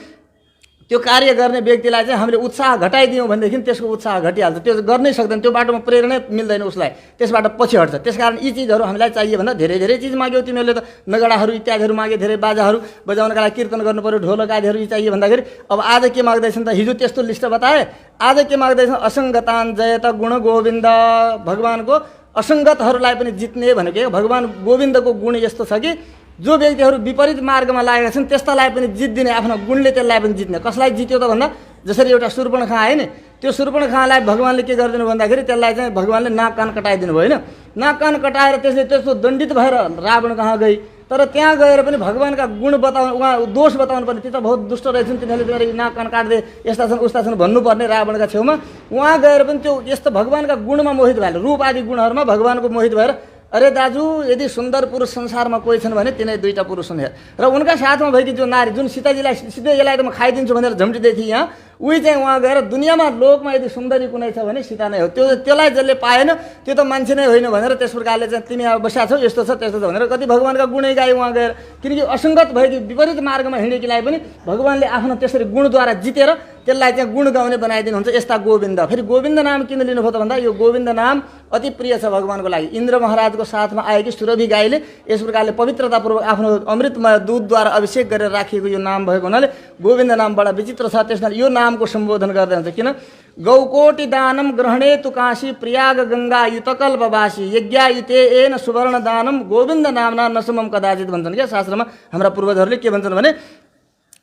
S1: त्यो कार्य गर्ने व्यक्तिलाई चाहिँ हामीले उत्साह घटाइदियौँ भनेदेखि त्यसको उत्साह घटिहाल्छ, त्यो गर्नै सक्दैन, त्यो बाटोमा प्रेरणै मिल्दैन उसलाई, त्यसबाट पछि हट्छ। त्यसकारण यी चिजहरू हामीलाई चाहिए भन्दा धेरै धेरै चिज माग्यौ तिमीहरूले त, नगडाहरू इत्यादिहरू मागे, धेरै बाजाहरू बजाउनका लागि कीर्तन गर्नु पऱ्यो, ढोलक आदिहरू चाहिए भन्दाखेरि अब आज के माग्दैछन् त, हिजो त्यस्तो लिस्ट बताए, आज के माग्दैछन् असङ्गतान जयत गुण गोविन्द, भगवानको असङ्गतहरूलाई पनि जित्ने भनेको भगवान गोविन्दको गुण यस्तो छ कि जो व्यक्तिहरू विपरीत मार्गमा लागेका छन् त्यस्तालाई पनि जित्दिने, आफ्नो गुणले त्यसलाई पनि जित्ने। कसलाई जित्यो त भन्दा जसरी एउटा शूर्पणखा आयो नि, त्यो शूर्पणखालाई भगवानले के गरिदिनु भन्दाखेरि त्यसलाई चाहिँ भगवानले नाक कान कटाइदिनु भयो होइन। नाक कान कटाएर त्यसले त्यस्तो दण्डित भएर रावण कहाँ गई। तर त्यहाँ गएर पनि भगवानका गुण बताउनु, उहाँ दोष बताउनु पर्ने, ती त बहुत दुष्ट रहेछन्, तिनीहरूले तिनीहरू नाक कान काट्दे, यस्ता छन् उस्ता छन् भन्नुपर्ने रावणका छेउमा। उहाँ गएर पनि त्यो यस्तो भगवानका गुणमा मोहित भएर, रूप आदि गुणहरूमा भगवानको मोहित भएर, अरे दाजु यदि सुन्दर पुरुष संसारमा कोही छन् भने तिनै दुईटा पुरुष हुन् र उनका साथमा भएकी जो नारी, जुन सीताजीलाई सिधै यसलाई त म खाइदिन्छु भनेर झम्टिँदै थिएँ यहाँ, उही चाहिँ उहाँ गएर दुनियाँमा लोकमा यदि सुन्दरी कुनै छ भने सीता नै हो। त्यसलाई जसले पाएन त्यो त मान्छे नै होइन भनेर त्यस प्रकारले चाहिँ तिमी अब बस्या छौ, यस्तो छ त्यस्तो छ भनेर कति भगवानका गुणै गाए उहाँ गएर। किनकि असङ्गत भएकी विपरीत मार्गमा हिँडेकीलाई पनि भगवानले आफ्नो त्यसरी गुणद्वारा जितेर त्यसलाई चाहिँ गुण गाउने बनाइदिनुहुन्छ। यस्ता गोविन्द, फेरि गोविन्द नाम किन लिनुभयो त भन्दा यो गोविन्द नाम अति प्रिय छ भगवानको लागि। इन्द्र महाराजको साथमा आएकी सुरभि गाईले यस प्रकारले पवित्रतापूर्वक आफ्नो अमृतमय दुधद्वारा अभिषेक गरेर राखिएको यो नाम भएको हुनाले गोविन्द नाम बडा विचित्र छ। त्यसैले यो नामको सम्बोधन गर्दै हुन्छ। किन गौकोटि दानम ग्रहणे तु काशी प्रयाग गंगा युतकल्पवासी यज्ञायुते एन सुवर्ण दानम गोविन्द नामना नसमम कदाचित भन्छन् क्या शास्त्रमा। हाम्रा पूर्वजहरूले के भन्छन् भने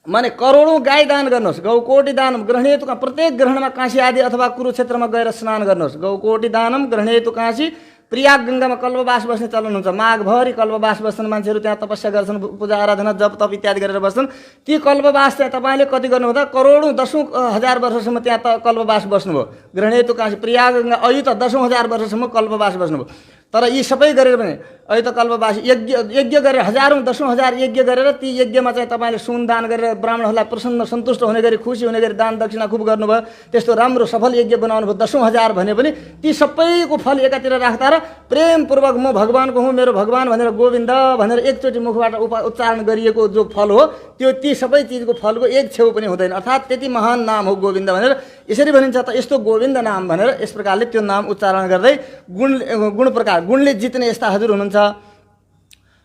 S1: माने करोडौं गाई दान गर्नुहोस्। गौकोटि दानम ग्रहणेतु, प्रत्येक ग्रहणमा काशी आदि अथवा कुरुक्षेत्रमा गएर स्नान गर्नुहोस्। गौकोटि दानम ग्रहणेतु काशी प्रयाग गंगामा कल्पवास बस्ने चलन हुन्छ। माघभरि कल्पवास बस्छन् मान्छेहरू, त्यहाँ तपस्या गर्छन्, पूजा आराधना जप तप इत्यादि गरेर बस्छन्। ती कल्पवास चाहिँ तपाईँले कति गर्नुभयो त करोडौं दशौं हजार वर्षसम्म त्यहाँ त कल्पवास बस्नुभयो। ग्रहणेतु काशी प्रयाग गंगा अयु त दशौं हजार वर्षसम्म कल्पवास बस्नुभयो। तर यी सबै गरेर पनि अहिले त कल्पवासी यज्ञ गरेर हजारौं दशौं हजार यज्ञ गरेर ती यज्ञमा चाहिँ तपाईँले सुन दान गरेर ब्राह्मणहरूलाई प्रसन्न सन्तुष्ट हुने गरी खुसी हुने गरी दान दक्षिणा खुब गर्नुभयो। त्यस्तो राम्रो सफल यज्ञ बनाउनु भयो दशौं हजार भने पनि ती सबैको फल एकातिर राख्दा र प्रेमपूर्वक म भगवानको हुँ मेरो भगवान भनेर गोविन्द भनेर एकचोटि मुखबाट उच्चारण गरिएको जो फल हो त्यो ती सबै चिजको फलको एक छेउ पनि हुँदैन। अर्थात् त्यति महान नाम हो गोविन्द भनेर यसरी भनिन्छ। त यस्तो गोविन्द नाम भनेर यस प्रकारले त्यो नाम उच्चारण गर्दै गुण प्रकार गुणले जित्ने यस्ता हजुर हुनुहुन्छ।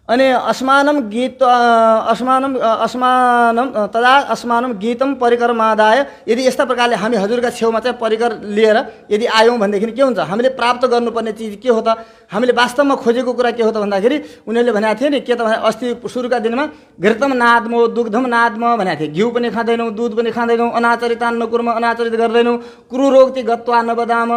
S1: अनि अस्मानम तदा अस्मानम गीतम परिकरमादाय, यदि यस्ता प्रकारले हामी हजुरका छेउमा चाहिँ परिकर लिएर यदि आयौँ भनेदेखि के हुन्छ, हामीले प्राप्त गर्नुपर्ने चिज के हो त, हामीले वास्तवमा खोजेको कुरा के हो त भन्दाखेरि उनीहरूले भनेको थियो नि के त भने अस्ति सुरुका दिनमा घृतम नादमो दुग्धम नादम भनेको थियो। घिउ पनि खाँदैनौँ, दुध पनि खाँदैनौँ, अनाचरितान्न कुर्म अनाचरित गर्दैनौँ, क्रूरोक्ति गत्वा नबदाम,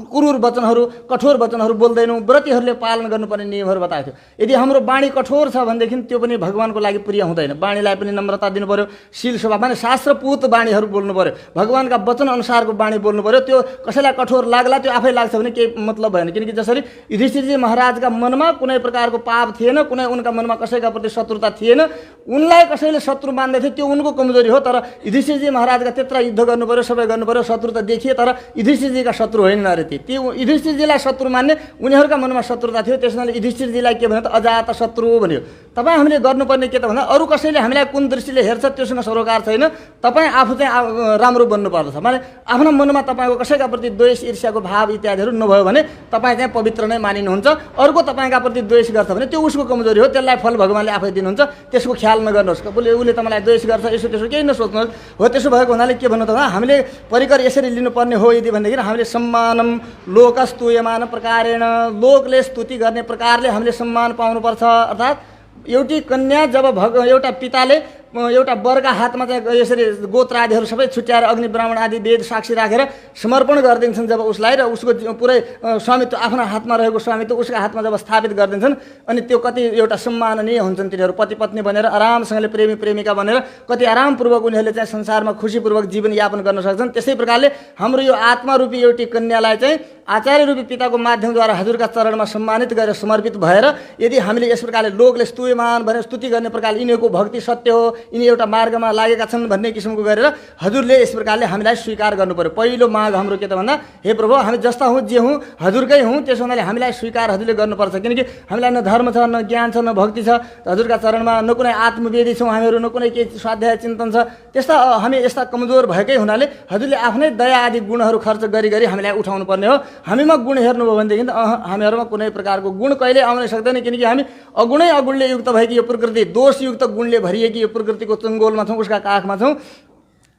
S1: क्रूर वचनहरू कठोर वचनहरू बोल्दैनौँ, व्रतीहरूले पालन गर्नुपर्ने नियमहरू बताएको थियो। यदि हाम्रो बाणी कठोर छ भनेदेखि त्यो पनि भगवानको लागि प्रिय हुँदैन। बाणीलाई पनि नम्रता दिनु पर्यो, शील स्वभाव माने शास्त्रपूत बाणीहरू बोल्नु पर्यो, भगवानका वचन अनुसारको बाणी बोल्नु पर्यो। त्यो कसैलाई कठोर लाग्ला त्यो आफै लाग्छ भने केही मतलब भएन। किनकि जसरी युधिष्ठिरजी महाराजका मनमा कुनै प्रकारको पाप थिएन, कुनै उनका मनमा कसैका प्रति शत्रुता थिएन, उनलाई कसैले शत्रु मान्दै थियो त्यो उनको कमजोरी हो। तर युधिष्ठिरजी महाराजका त्यत्र युद्ध गर्नु पर्यो, सबै गर्नु पर्यो, शत्रुता देखिए तर युधिष्ठिरजीका शत्रु होइन अरे ती युधिष्ठिरजीलाई शत्रु मान्ने उनीहरूका मनमा शत्रुता थियो। त्यसैले युधिष्ठिरजीलाई के भन्यो त अजात शत्रु भन्यो। तपाईँ हामीले गर्नुपर्ने के त भन्दा अरू कसैले हामीलाई कुन दृष्टिले हेर्छ त्योसँग सरोकार छैन, तपाईँ आफू चाहिँ राम्रो बन्नु पर्दछ। माने आफ्नो मनमा तपाईँको कसैका प्रति द्वेष ईर्ष्याको भाव इत्यादिहरू नभयो भने तपाईँ चाहिँ पवित्र नै मानिनुहुन्छ। अर्को तपाईँका प्रति द्वेष गर्छ भने त्यो उसको कमजोरी हो, त्यसलाई फल भगवानले आफै दिनुहुन्छ, त्यसको ख्याल नगर्नुहोस्। उसले तपाईँलाई द्वेष गर्छ यसो त्यसो केही नसोच्नुहोस्। हो त्यसो भएको हुनाले के भन्नु त हामीले परिकर यसरी लिनुपर्ने हो यदि भनेदेखि हामीले सम्मानम लोकस्तुयमान प्रकारेण, लोकले स्तुति गर्ने प्रकारले हामीले सम्मान पाउनुपर्छ। अर्थात् एउटी कन्या जब एउटा पिताले एउटा वरका हातमा चाहिँ यसरी गोत्र आदिहरू सबै छुट्याएर अग्नि ब्राह्मण आदि वेद साक्षी राखेर समर्पण गरिदिन्छन् जब उसलाई, र उसको पुरै स्वामित्व आफ्नो हातमा रहेको स्वामित्व उसका हातमा जब स्थापित गरिदिन्छन् अनि त्यो कति एउटा सम्माननीय हुन्छन्। तिनीहरू पति पत्नी बनेर आरामसँगले प्रेमी प्रेमिका बनेर कति आरामपूर्वक उनीहरूले चाहिँ संसारमा खुसीपूर्वक जीवनयापन गर्न सक्छन्। त्यसै प्रकारले हाम्रो यो आत्मारूपी एउटी कन्यालाई चाहिँ आचार्य रूपी पिताको माध्यमद्वारा हजुरका चरणमा सम्मानित गरेर समर्पित भएर यदि हामीले यस प्रकारले लोकले स्तुयमान भनेर स्तुति गर्ने प्रकारले यिनीहरूको भक्ति सत्य हो, यिनी एउटा मार्गमा लागेका छन् भन्ने किसिमको गरेर हजुरले यस प्रकारले हामीलाई स्वीकार गर्नु पर्यो। पहिलो माग हाम्रो के त भन्दा हे प्रभु हामी जस्ता हौँ जे हौँ हजुरकै हौँ, त्यसो हुनाले हामीलाई स्वीकार हजुरले गर्नुपर्छ। किनकि हामीलाई न धर्म छ न ज्ञान छ न भक्ति छ, हजुरका चरणमा न कुनै आत्मवेदी छौँ हामीहरू, न कुनै केही स्वाध्याय चिन्तन छ। त्यस्ता हामी यस्ता कमजोर भएकै हुनाले हजुरले आफ्नै दया आदि गुणहरू खर्च गरी गरी हामीलाई उठाउनु पर्ने हो। हामीमा गुण हेर्नुभयो भनेदेखि त हामीहरूमा कुनै प्रकारको गुण कहिले आउन सक्दैन। किनकि हामी अगुणले युक्त भएकी यो प्रकृति दोषयुक्त गुणले भरिएकी यो प्रकृतिको चङ्गोलमा छौँ, उसका काखमा छौँ।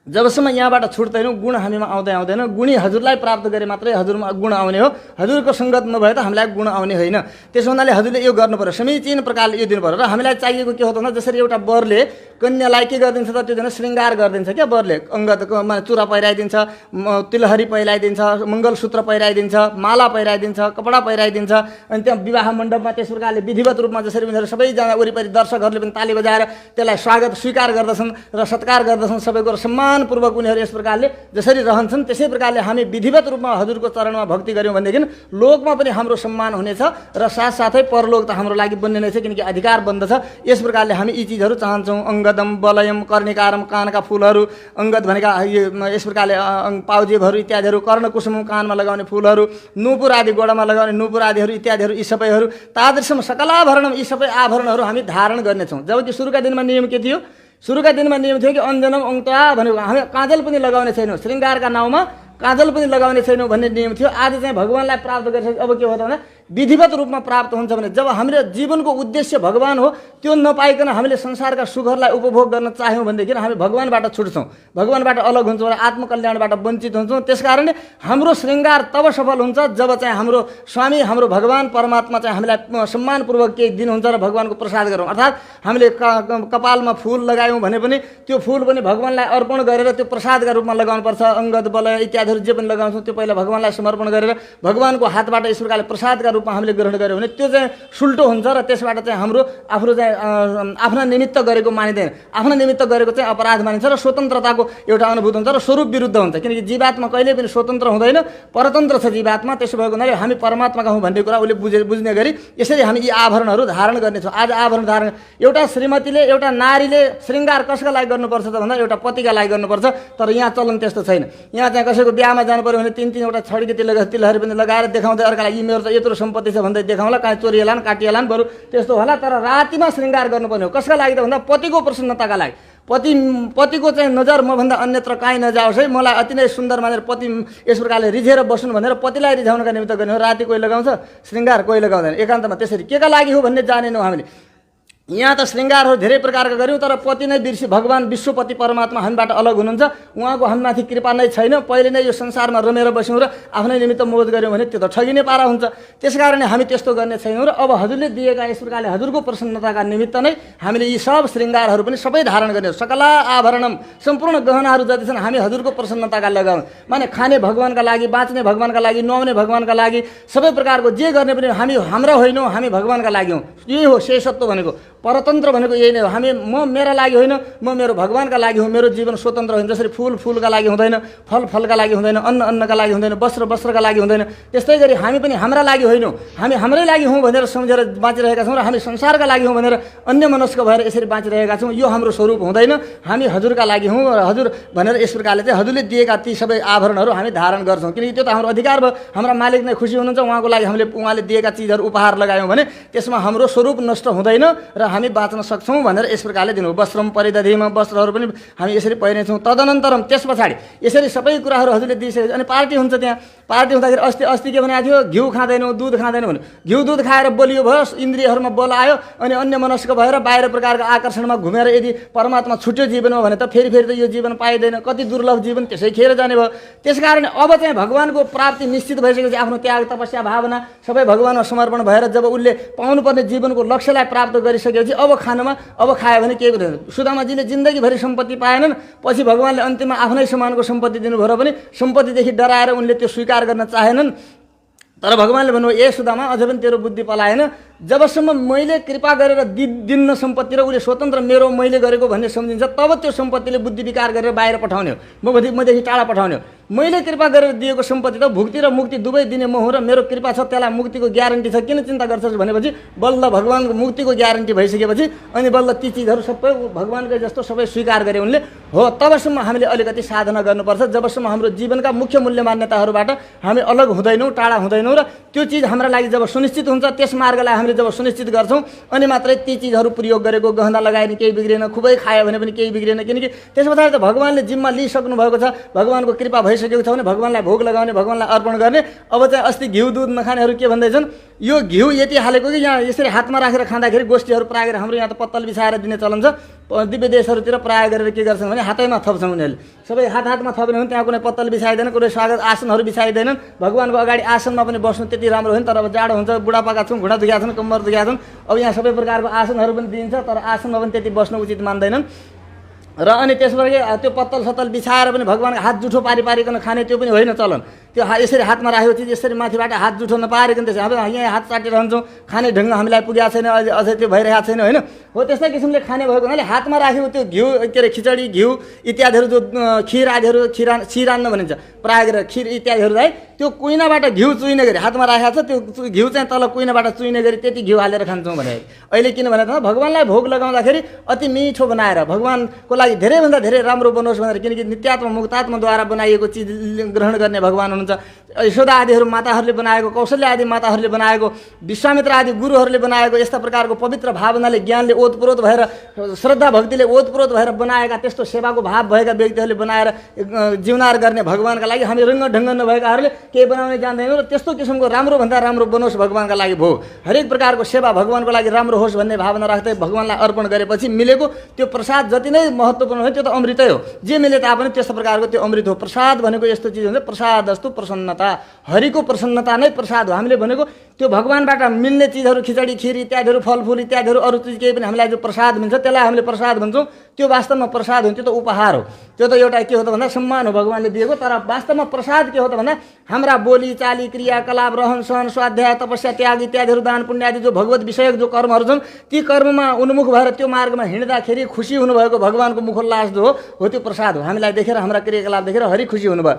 S1: जबसम्म यहाँबाट छुट्दैनौँ गुण हामीमा आउँदैन। गुणी हजुरलाई प्राप्त गरे मात्रै हजुरमा गुण आउने हो, हजुरको सङ्गत नभए त हामीलाई गुण आउने होइन। त्यसो हुनाले हजुरले यो गर्नु पर्यो, समीचीन प्रकारले यो दिनु पर्यो। र हामीलाई चाहिएको के हो त भन्दा जसरी एउटा वरले कन्यालाई के गरिदिन्छ त त्यो दिन श्रृङ्गार गरिदिन्छ क्या वरले। अङ्गदको माने चुरा पहिराइदिन्छ, तिलहरी पहिराइदिन्छ, मङ्गलसूत्र पहिराइदिन्छ, माला पहिराइदिन्छ, कपडा पहिराइदिन्छ। अनि त्यहाँ विवाह मण्डपमा त्यस प्रकारले विधिवत रूपमा जसरी उनीहरू सबैजना वरिपरि दर्शकहरूले पनि ताली बजाएर त्यसलाई स्वागत स्वीकार गर्दछन् र सत्कार गर्दछन्। सबैको सम्मानपूर्वक उनीहरू यस प्रकारले जसरी रहन्छन् त्यसै प्रकारले हामी विधिवत रूपमा हजुरको चरणमा भक्ति गऱ्यौँ भनेदेखि लोकमा पनि हाम्रो सम्मान हुनेछ र साथसाथै परलोक त हाम्रो लागि बन्ने नै छ, किनकि अधिकार बन्दछ। यस प्रकारले हामी यी चिजहरू चाहन्छौँ। अङ्गदम वलयम कर्णिकारम, कानका फुलहरू, अङ्गद भनेका यस प्रकारले पाउजेबहरू इत्यादिहरू, कर्णकुसुम कानमा लगाउने फुलहरू, नुपुर आदि गोडामा लगाउने नुपुर आदिहरू इत्यादिहरू, यी सबैहरू तादृशम सकलाभरणम, यी सबै आभरणहरू हामी धारण गर्नेछौँ। जबकि सुरुका दिनमा नियम के थियो? सुरुका दिनमा नियम थियो कि अन्जनम अङ्तवा भनेको हामी काजल पनि लगाउने छैनौँ, श्रृङ्गारका नाउँमा काजल पनि लगाउने छैनौँ भन्ने नियम थियो। आज चाहिँ भगवानलाई प्राप्त गरिसके अब के हो त भने विधिवत रूपमा प्राप्त हुन्छ भने जब हाम्रो जीवनको उद्देश्य भगवान हो त्यो नपाइकन हामीले संसारका सुखहरूलाई उपभोग गर्न चाह्यौँ भनेदेखि हामी भगवानबाट छुट्छौँ, भगवानबाट अलग हुन्छौँ र आत्मकल्याणबाट वञ्चित हुन्छौँ। त्यसकारणले हाम्रो श्रृङ्गार तब सफल हुन्छ जब चाहिँ हाम्रो स्वामी हाम्रो भगवान परमात्मा चाहिँ हामीलाई सम्मानपूर्वक केही दिनुहुन्छ र भगवानको प्रसाद गरौँ। अर्थात् हामीले कपालमा फुल लगायौँ भने पनि त्यो फुल पनि भगवानलाई अर्पण गरेर त्यो प्रसादका रूपमा लगाउनुपर्छ। अङ्गद वलय इत्यादिहरू जे पनि लगाउँछौँ त्यो पहिला भगवानलाई समर्पण गरेर भगवानको हातबाट यस प्रकारले प्रसादका रूपमा हामीले ग्रहण गऱ्यौँ भने त्यो चाहिँ सुल्टो हुन्छ र त्यसबाट चाहिँ हाम्रो आफ्नो चाहिँ आफ्ना निमित्त गरेको मानिँदैन। आफ्ना निमित्त गरेको चाहिँ अपराध मानिन्छ र स्वतन्त्रताको एउटा अनुभूत हुन्छ र स्वरूप विरुद्ध हुन्छ, किनकि जीवात्मा कहिले पनि स्वतन्त्र हुँदैन, परतन्त्र छ जीवात्मा। त्यसो भएको हुनाले हामी परमात्माका हौँ भन्ने कुरा उसले बुझ्ने गरी यसरी हामी यी आभरणहरू धारण गर्नेछौँ। आज आभरण धारण एउटा श्रीमतीले एउटा नारीले श्रृङ्गार कसका लागि गर्नुपर्छ त भन्दा एउटा पतिका लागि गर्नुपर्छ। तर यहाँ चलन त्यस्तो छैन। यहाँ चाहिँ कसैको बिहामा जानु पर्यो भने तीन-तीनवटा छड्के तिलहरी पनि लगाएर देखाउँदै अर्कालाई यी मेरो त यत्रो सम्पत्ति छ भन्दै देखाउँला, काहीँ चोरिएलान् काटिएलान् बरु त्यस्तो होला। तर रातिमा श्रृङ्गार गर्नुपर्ने हो कसका लागि त भन्दा पतिको प्रसन्नताका लागि। पतिको चाहिँ नजर मभन्दा अन्यत्र काहीँ नजाओस् है, मलाई अति नै सुन्दर मानेर पति यस प्रकारले रिझेर बस्नु भनेर पतिलाई रिझाउनका निमित्त गर्ने हो। राति कोही लगाउँछ श्रृङ्गार, कोही लगाउँदैन। एकान्तमा त्यसरी के का लागि हो भन्ने जानेनौँ हामीले। यहाँ त श्रृङ्गारहरू धेरै प्रकारका गऱ्यौँ तर पति नै बिर्सी भगवान विश्वपति परमात्मा हामीबाट अलग हुनुहुन्छ, उहाँको हामीमाथि कृपा नै छैन। पहिले नै यो संसारमा रमेर बस्यौँ र आफ्नै निमित्त मोज गऱ्यौँ भने त्यो त ठगिने पारा हुन्छ। त्यसकारणले हामी त्यस्तो गर्ने छैनौँ र अब हजुरले दिएका यस प्रकारले हजुरको प्रसन्नताका निमित्त नै हामीले यी सब श्रृङ्गारहरू पनि सबै धारण गर्ने। सकला आभरणम, सम्पूर्ण गहनाहरू जति छन् हामी हजुरको प्रसन्नताका लगाउँ। माने खाने भगवानका लागि, बाँच्ने भगवानका लागि, नुहाउने भगवानका लागि, सबै प्रकारको जे गर्ने पनि हामी हाम्रा होइनौँ, हामी भगवानका लागि हौँ। यही हो शेषत्व भनेको, परतन्त्र भनेको यही नै हो। हामी म मेरा लागि होइन, म मेरो भगवानका लागि हुँ। मेरो जीवन स्वतन्त्र होइन। जसरी फुलका लागि हुँदैन, फलका लागि हुँदैन, अन्नका लागि हुँदैन, वस्त्रका लागि हुँदैन, त्यस्तै गरी हामी पनि हाम्रा लागि होइनौँ, हामी हाम्रै लागि हौँ भनेर सम्झेर बाँचिरहेका छौँ र हामी संसारका लागि हौँ भनेर अन्य मनस्क भएर यसरी बाँचिरहेका छौँ। यो हाम्रो स्वरूप हुँदैन। हामी हजुरका लागि हौँ र हजुर भनेर यस प्रकारले चाहिँ हजुरले दिएका ती सबै आभरणहरू हामी धारण गर्छौँ, किनकि त्यो त हाम्रो अधिकार भयो। हाम्रा मालिक नै खुसी हुनुहुन्छ, उहाँको लागि उहाँले दिएका चिजहरू उपहार लगायौँ भने त्यसमा हाम्रो स्वरूप नष्ट हुँदैन र हामी बाँच्न सक्छौँ भनेर यस प्रकारले दिनु। वस्त्रम परिदधिमा, वस्त्रहरू पनि हामी यसरी पहिर्नेछौँ। तदनन्तरम, त्यस पछाडि यसरी सबै कुराहरू हजुरले दिइसकेपछि अनि पार्टी हुन्छ। त्यहाँ पार्टी हुँदाखेरि अस्ति के भनेको थियो? घिउ खाँदैनौँ, दुध खाँदैनौँ भने घिउ दुध खाएर बलियो भयो, इन्द्रियहरूमा बल आयो अनि अन्य मनस्क भएर बाहिर प्रकारको आकर्षणमा घुमेर यदि परमात्मा छुट्यो जीवनमा भने त फेरि त यो जीवन पाइँदैन, कति दुर्लभ जीवन त्यसै खेर जाने भयो। त्यसकारण अब चाहिँ भगवानको प्राप्ति निश्चित भइसकेपछि आफ्नो त्याग तपस्या भावना सबै भगवानमा समर्पण भएर जब उसले पाउनुपर्ने जीवनको लक्ष्यलाई प्राप्त गरिसकेपछि अब खायो भने केही हुँदैन। सुदामाजीले जिन्दगीभरि सम्पत्ति पाएनन्, पछि भगवानले अन्तिममा आफ्नै समानको सम्पत्ति दिनुभयो र पनि सम्पत्तिदेखि डराएर उनले त्यो स्वीकार गर्न चाहेनन्। तर भगवानले भन्नुभयो, ए सुदामा अझ पनि तेरो बुद्धि पलाएन, जबसम्म मैले कृपा गरेर दिन्न सम्पत्ति र उसले स्वतन्त्र मेरो मैले गरेको भन्ने सम्झिन्छ तब त्यो सम्पत्तिले बुद्धि विकार गरेर बाहिर पठाउने हो, मदेखि टाढा पठाउने हो। मैले कृपा गरेर दिएको सम्पत्ति त भुक्ति र मुक्ति दुवै दिने म हुँ र मेरो कृपा छ, त्यसलाई मुक्तिको ग्यारेन्टी छ, किन चिन्ता गर्छस् भनेपछि बल्ल भगवानको मुक्तिको ग्यारेन्टी भइसकेपछि अनि बल्ल ती चिजहरू सबै भगवानकै जस्तो सबै स्वीकार गरे उनले। हो, तबसम्म हामीले अलिकति साधना गर्नुपर्छ, जबसम्म हाम्रो जीवनका मुख्य मूल्य मान्यताहरूबाट हामी अलग हुँदैनौँ, टाढा हुँदैनौँ र त्यो चिज हाम्रा लागि जब सुनिश्चित हुन्छ त्यस मार्गलाई हामीले जब सुनिश्चित गर्छौँ अनि मात्रै ती चिजहरू प्रयोग गरेको, गहना लगाएर केही बिग्रेन, खुबै खायो भने पनि केही बिग्रेन, किनकि त्यस पछाडि त भगवानले जिम्मा लिइसक्नु भएको छ, भगवानको कृपा भइसकेको छ भने भगवानलाई भोग लगाउने, भगवानलाई अर्पण गर्ने। अब चाहिँ अस्ति घिउ दुध नखानेहरू के भन्दैछन्, यो घिउ यति हालेको कि यहाँ यसरी हातमा राखेर खाँदाखेरि गोष्ठीहरू प्राय गरेर हाम्रो यहाँ त पत्तल बिछाएर दिने चलन छ। दिव्य देशहरूतिर प्राय गरेर के गर्छन् भने हातैमा थप्छन् उनीहरूले, सबै हातमा थपेन भने त्यहाँ कुनै पत्तल बिछाइँदैन, कुनै स्वागत आसनहरू बिछाइँदैनन्। भगवानको अगाडि आसनमा पनि बस्नु त्यति राम्रो होइन, तर अब जाडो हुन्छ, बुढापाका छौँ, घुँडा दुखेका छन्, कम्मर दुखेका छन्, अब यहाँ सबै प्रकारको आसनहरू पनि दिइन्छ, तर आसनमा पनि त्यति बस्नु उचित मान्दैनन्। र अनि त्यसबाट त्यो पत्तल सत्तल बिछाएर पनि भगवानको हात जुठो पारिकन खाने त्यो पनि होइन चलन। त्यो यसरी हातमा राखेको चिज यसरी माथिबाट हात जुठो नपारिकन त्यसै अब यहाँ हात चाटिरहन्छौँ, खाने ढङ्ग हामीलाई पुगेको छैन, अझै त्यो भइरहेको छैन होइन। हो त्यस्तै किसिमले खाने भएको हुनाले हातमा राखेको त्यो घिउ के अरे खिचडी घिउ इत्यादिहरू जो खिर आदिहरू सिरान्न भनिन्छ प्राय गरेर खिर इत्यादिहरू है त्यो कुइनाबाट घिउ चुइने गरी हातमा राखेको छ, त्यो घिउ चाहिँ तल कुइनाबाट चुइने गरी त्यति घिउ हालेर खान्छौँ भने अहिले किन भने त भगवानलाई भोग लगाउँदाखेरि अति मिठो बनाएर भगवानको लागि धेरैभन्दा धेरै राम्रो बनोस् भनेर, किनकि नित्यात्मा मुक्तात्माद्वारा बनाइएको चिज ग्रहण गर्ने भगवान हुनुहुन्छ। यशोदा आदिहरू माताहरूले बनाएको, कौशल्य आदि माताहरूले बनाएको, विश्वामित्र आदि गुरुहरूले बनाएको यस्ता प्रकारको पवित्र भावनाले ज्ञानले ओतप्रोत भएर श्रद्धा भक्तिले ओतप्रोत भएर बनाएका त्यस्तो सेवाको भाव भएका व्यक्तिहरूले बनाएर जीवनार गर्ने भगवानका लागि हामी रङ्ग ढङ्ग नभएकाहरूले केही बनाउने जान्दैनौँ। र त्यस्तो किसिमको राम्रोभन्दा राम्रो बनोस् भगवानका लागि भोग, हरेक प्रकारको सेवा भगवानको लागि राम्रो होस् भन्ने भावना राख्दै भगवानलाई अर्पण गरेपछि मिलेको त्यो प्रसाद जति नै महत्त्वपूर्ण हो त्यो त अमृतै हो। जे मिले तापनि त्यस्तो प्रकारको त्यो अमृत हो। प्रसाद भनेको यस्तो चिज हुन्छ, प्रसादस्तु प्रसन्नता, हरिको प्रसन्नता नै प्रसाद हो। हामीले भनेको त्यो भगवानबाट मिल्ने चिजहरू खिचडी खिर इत्यादिहरू फलफुल इत्यादिहरू अरू चिज केही पनि हामीलाई जो प्रसाद मिल्छ त्यसलाई हामीले प्रसाद भन्छौँ। त्यो वास्तवमा प्रसाद हो, त्यो त उपहार हो, त्यो त एउटा के हो त भन्दा सम्मान हो भगवानले दिएको। तर वास्तवमा प्रसाद के हो त भन्दा हाम्रा बोली चाली क्रियाकलाप रहन सहन स्वाध्याय तपस्या त्याग इत्यादिहरू दान पुण्य आदि जो भगवत विषयक जो कर्महरू छन् ती कर्ममा उन्मुख भएर त्यो मार्गमा हिँड्दाखेरि खुसी हुनुभएको भगवानको मुखोल्लास जो हो त्यो प्रसाद हो। हामीलाई देखेर हाम्रा क्रियाकलाप देखेर हरि खुसी हुनुभयो,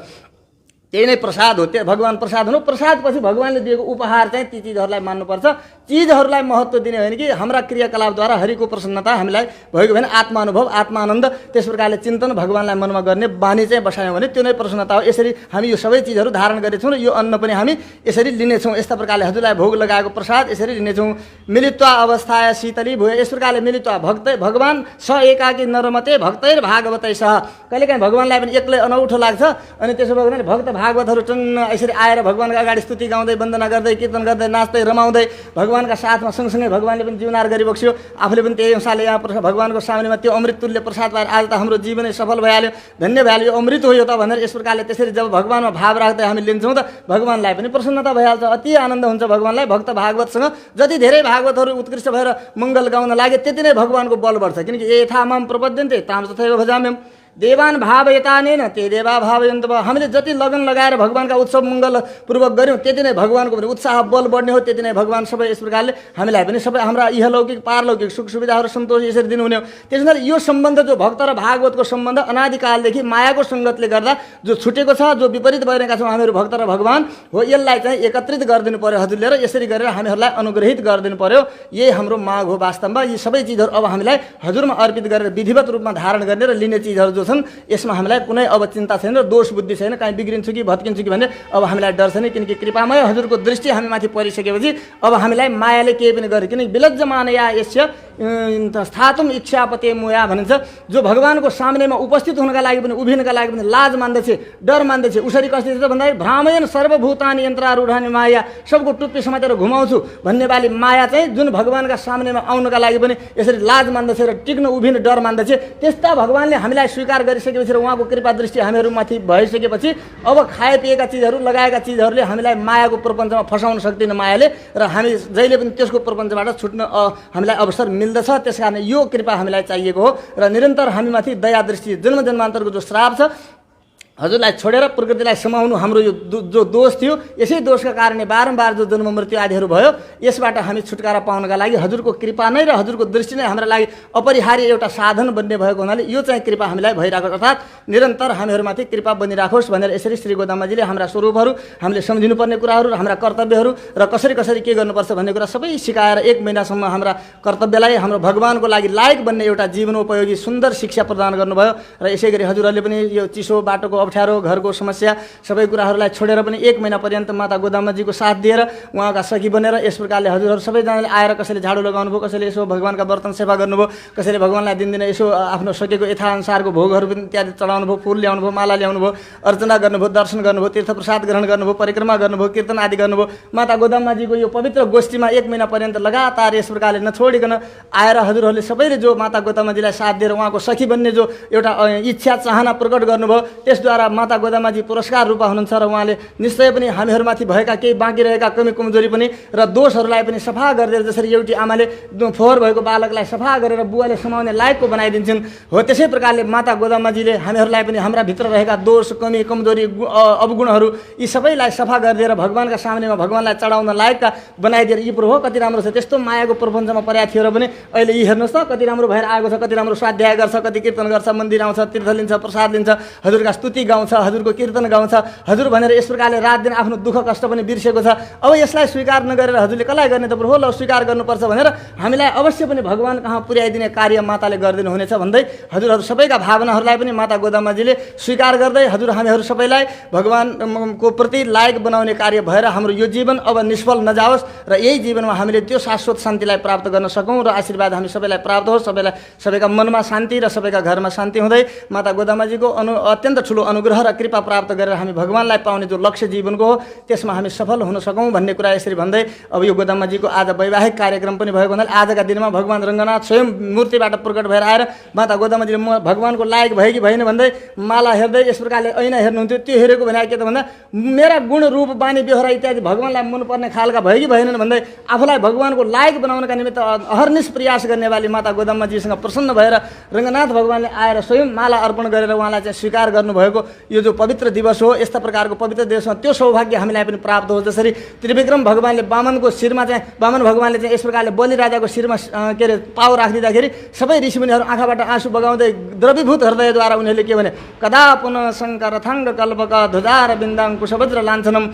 S1: त्यही नै प्रसाद हो। त्यो भगवान प्रसाद हुनु। प्रसादपछि भगवानले दिएको उपहार चाहिँ ती चिजहरूलाई मान्नुपर्छ। चिजहरूलाई महत्त्व दिने होइन कि हाम्रा क्रियाकलापद्वारा हरिको प्रसन्नता हामीलाई भएको भने आत्मानुभव आत्मानन्द त्यस प्रकारले चिन्तन भगवानलाई मनमा गर्ने बानी चाहिँ बसायौँ भने त्यो नै प्रसन्नता हो। यसरी हामी यो सबै चिजहरू धारण गरेछौँ र यो अन्न पनि हामी यसरी लिनेछौँ। यस्ता प्रकारले हजुरलाई भोग लगाएको प्रसाद यसरी लिनेछौँ। मिलित्वा अवस्थाया शीतली भयो, यस प्रकारले मिलित्वा भक्तै भगवान स एकाकी नरमते भक्तैर भागवतै सह। कहिलेकाहीँ भगवानलाई पनि एक्लै अनौठो लाग्छ, अनि त्यसो भयो भने भक्त भागवतहरू टन्न यसरी आएर भगवानका अगाडि स्तुति गाउँदै वन्दना गर्दै कीर्तन गर्दै नाच्दै रमाउँदै भगवानका साथमा सँगसँगै भगवानले पनि जीवनार गरिबक्स्यो, आफूले पनि त्यही अनुसारले यहाँ भगवानको सामनेमा त्यो अमृत तुल्य प्रसाद पाएर आज त हाम्रो जीवनै सफल भइहाल्यो, धन्य भइहाल्यो, यो अमृत हो यो त भनेर यस प्रकारले त्यसरी जब भगवानमा भाव राख्दै हामी लिन्छौँ त भगवानलाई पनि प्रसन्नता भइहाल्छ, अति आनन्द हुन्छ भगवानलाई। भक्त भागवतसँग जति धेरै भागवतहरू उत्कृष्ट भएर मङ्गल गाउन लागे त्यति नै भगवानको बल बढ्छ। किनकि यथा माम प्रपद्यन्ते ताम तथैव भजाम्यहम् देवान भावयतानेन ते देवा भावयन्त। हामीले जति लगन लगाएर भगवानका उत्सव मङ्गल पूर्वक गऱ्यौँ त्यति नै भगवानको पनि उत्साह बल बढ्ने हो, त्यति नै भगवान सबै यस प्रकारले हामीलाई पनि सबै हाम्रा इहलौकिक पारलौकिक सुख सुविधाहरू सन्तोष यसरी दिनुहुने हो। त्यस कारण यो सम्बन्ध जो भक्त र भागवतको सम्बन्ध अनादिकालदेखि मायाको सङ्गतले गर्दा जो छुटेको छ, जो विपरीत भइरहेका छौँ हामीहरू भक्त र भगवान हो, यसलाई चाहिँ एकत्रित गरिदिनु पर्यो हजुरले, र यसरी गरेर हामीहरूलाई अनुग्रहित गरिदिनु पर्यो। यही हाम्रो माग हो। वास्तवमा यी सबै चिजहरू अब हामीलाई हजुरमा अर्पित गरेर विधिवत रूपमा धारण गर्ने र लिने चिजहरू जो छन् यसमा हामीलाई कुनै अब चिन्ता छैन र दोष बुद्धि छैन, कहीँ बिग्रिन्छु कि भत्किन्छु कि भन्ने अब हामीलाई डर छैन। किनकि कृपामय हजुरको दृष्टि हामीमाथि परिसकेपछि अब हामीलाई मायाले केही पनि गर्यो। किनकि विलज्जमानया यस्य स्थातुम इच्छापते मुया भनिन्छ, जो भगवानको सामनेमा उपस्थित हुनका लागि पनि उभिनका लागि पनि लाज मान्दछ, डर मान्दछ। उसरी कसरी छ भन्दाखेरि भ्रामयन सर्वभूतानि यन्त्रारूढानि माया, सबको टुप्पी समातेर घुमाउँछु भन्ने वाली माया चाहिँ जुन भगवानका सामनेमा आउनका लागि पनि यसरी लाज मान्दछ र टिक्न उभिन डर मान्दछ। त्यस्ता भगवानले हामीलाई स्वीकार गरिसकेपछि र उहाँको कृपा दृष्टि हामीहरूमाथि भइसकेपछि अब खाए पिएका चिजहरू लगाएका चिजहरूले हामीलाई मायाको प्रपञ्चमा फसाउन सक्दैन मायाले, र हामी जहिले पनि त्यसको प्रपञ्चबाट छुट्न हामीलाई अवसर मिल्दछ। त्यस कारण यो कृपा हामीलाई चाहिएको हो र निरन्तर हामीमाथि दया दृष्टि जन्म जन्मान्तरको जो श्राप छ हजुरलाई छोडेर प्रकृतिलाई समाउनु हाम्रो यो जो दोष थियो, यसै दोषका कारणले बारम्बार जो जन्म मृत्यु आदिहरू भयो यसबाट हामी छुटकारा पाउनका लागि हजुरको कृपा नै र हजुरको दृष्टि नै हाम्रा लागि अपरिहार्य एउटा साधन बन्ने भएको हुनाले यो चाहिँ कृपा हामीलाई भइरहेको, अर्थात् निरन्तर हामीहरूमाथि कृपा बनिराखोस् भनेर यसरी श्री गोदामाजीले हाम्रा स्वरूपहरू, हामीले सम्झिनुपर्ने कुराहरू, हाम्रा कर्तव्यहरू र कसरी कसरी के गर्नुपर्छ भन्ने कुरा सबै सिकाएर 1 महिनासम्म हाम्रा कर्तव्यलाई हाम्रो भगवानको लागि लायक बन्ने एउटा जीवनोपयोगी सुन्दर शिक्षा प्रदान गर्नुभयो। र यसै गरी हजुरहरूले पनि यो चिसो बाटोको अप्ठ्यारो घरको समस्या सबै कुराहरूलाई छोडेर पनि 1 महिना पर्यन्त माता गोदामाजीको साथ दिएर उहाँका सखी बनेर यस प्रकारले हजुरहरू सबैजनाले आएर कसैले झाडु लगाउनु भयो, कसैले यसो भगवानका बर्तन सेवा गर्नुभयो, कसैले भगवानलाई दिनदिन यसो आफ्नो सकेको यथाअनुसारको भोगहरू पनि इत्यादि चढाउनु भयो, फुल ल्याउनु भयो, माला ल्याउनु भयो, अर्चना गर्नुभयो, दर्शन गर्नुभयो, तीर्थ प्रसाद ग्रहण गर्नुभयो, परिक्रमा गर्नुभयो, कीर्तन आदि गर्नुभयो। माता गोदामाजीको यो पवित्र गोष्ठीमा 1 महिना पर्यन्त लगातार यस प्रकारले नछोडिकन आएर हजुरहरूले सबैले जो माता गोदामाजीलाई साथ दिएर उहाँको सखी बन्ने जो एउटा इच्छा चाहना प्रकट गर्नुभयो, त्यसद्वारा माता गोदामाजी पुरस्कार रूपा हुनुहुन्छ र उहाँले निश्चय पनि हामीहरूमाथि भएका केही बाँकी रहेका कमी कमजोरी पनि र दोषहरूलाई पनि सफा गरिदिएर जसरी एउटी आमाले फोहोर भएको बालकलाई सफा गरेर बुवाले समाउने लायकको बनाइदिन्छन्, हो त्यसै प्रकारले माता गोदामाजीले हामीहरूलाई पनि हाम्रा भित्र रहेका दोष कमी कमजोरी अवगुणहरू यी सबैलाई सफा गरिदिएर भगवानका सामनेमा भगवानलाई चढाउन लायकका बनाइदिएर यी प्रभु कति राम्रो छ। त्यस्तो मायाको प्रपञ्चमा परेको थियो र पनि अहिले यी हेर्नुहोस् त कति राम्रो भएर आएको छ, कति राम्रो स्वाध्याय गर्छ, कति कीर्तन गर्छ, मन्दिर आउँछ, तीर्थ लिन्छ, प्रसाद लिन्छ, हजुरका स्तुति गाउँछ, हजुरको कीर्तन गाउँछ, हजुर भनेर यस प्रकारले रात दिन आफ्नो दुःख कष्ट पनि बिर्सेको छ। अब यसलाई स्वीकार नगरेर हजुरले कसलाई गर्ने त प्रभु, ल स्वीकार गर्नुपर्छ भनेर हामीलाई अवश्य पनि भगवान कहाँ पुर्याइदिने कार्य माताले गरिदिनु हुनेछ भन्दै हजुरहरू सबैका भावनाहरूलाई पनि माता गोदामाजीले स्वीकार गर्दै हजुर हामीहरू सबैलाई भगवानको प्रति लायक बनाउने कार्य भएर हाम्रो यो जीवन अब निष्फल नजाओस् र यही जीवनमा हामीले त्यो शाश्वत शान्तिलाई प्राप्त गर्न सकौँ र आशीर्वाद हामी सबैलाई प्राप्त होस्, सबैका मनमा शान्ति र सबैका घरमा शान्ति हुँदै माता गोदामाजीको अत्यन्त ठुलो अनुग्रह र कृपा प्राप्त गरेर हामी भगवानलाई पाउने जो लक्ष्य जीवनको हो त्यसमा हामी सफल हुन सकौँ भन्ने कुरा यसरी भन्दै अब यो गोदामाजीको आज वैवाहिक कार्यक्रम पनि भएको हुनाले आजका दिनमा भगवान रङ्गनाथ स्वयं मूर्तिबाट प्रकट भएर आएर माता गोदामाजीले म भगवानको लायक भयो कि भएन भन्दै माला हेर्दै यस प्रकारले ऐना हेर्नुहुन्थ्यो, त्यो हेरेको भने के त भन्दा मेरा गुण रूप बानी बेहोरा इत्यादि भगवानलाई मनपर्ने खालका भयो कि भएनन् भन्दै आफूलाई भगवानको लायक बनाउनका निमित्त अहर्निश प्रयास गर्नेवाली माता गोदामाजीसँग प्रसन्न भएर रङ्गनाथ भगवानले आएर स्वयं माला अर्पण गरेर उहाँलाई चाहिँ स्वीकार गर्नुभएको यो जो पवित्र दिवस हो, यस्ता प्रकारको पवित्र दिवसमा त्यो सौभाग्य हामीलाई पनि प्राप्त होस्। जसरी त्रिविक्रम भगवानले वामनको शिरमा चाहिँ वामन भगवानले चाहिँ यस प्रकारले बलिराजाको शिरमा के अरे पाउ राखिदिँदाखेरि सबै ऋषिमुनिहरू आँखाबाट आँसु बगाउँदै द्रवीभूत हृदयद्वारा उनीहरूले के भने कदा पुनः शङ्कर रथाङ्ग कल्पक ध्वजार बिन्दाङ्कुश वज्र लाञ्छनम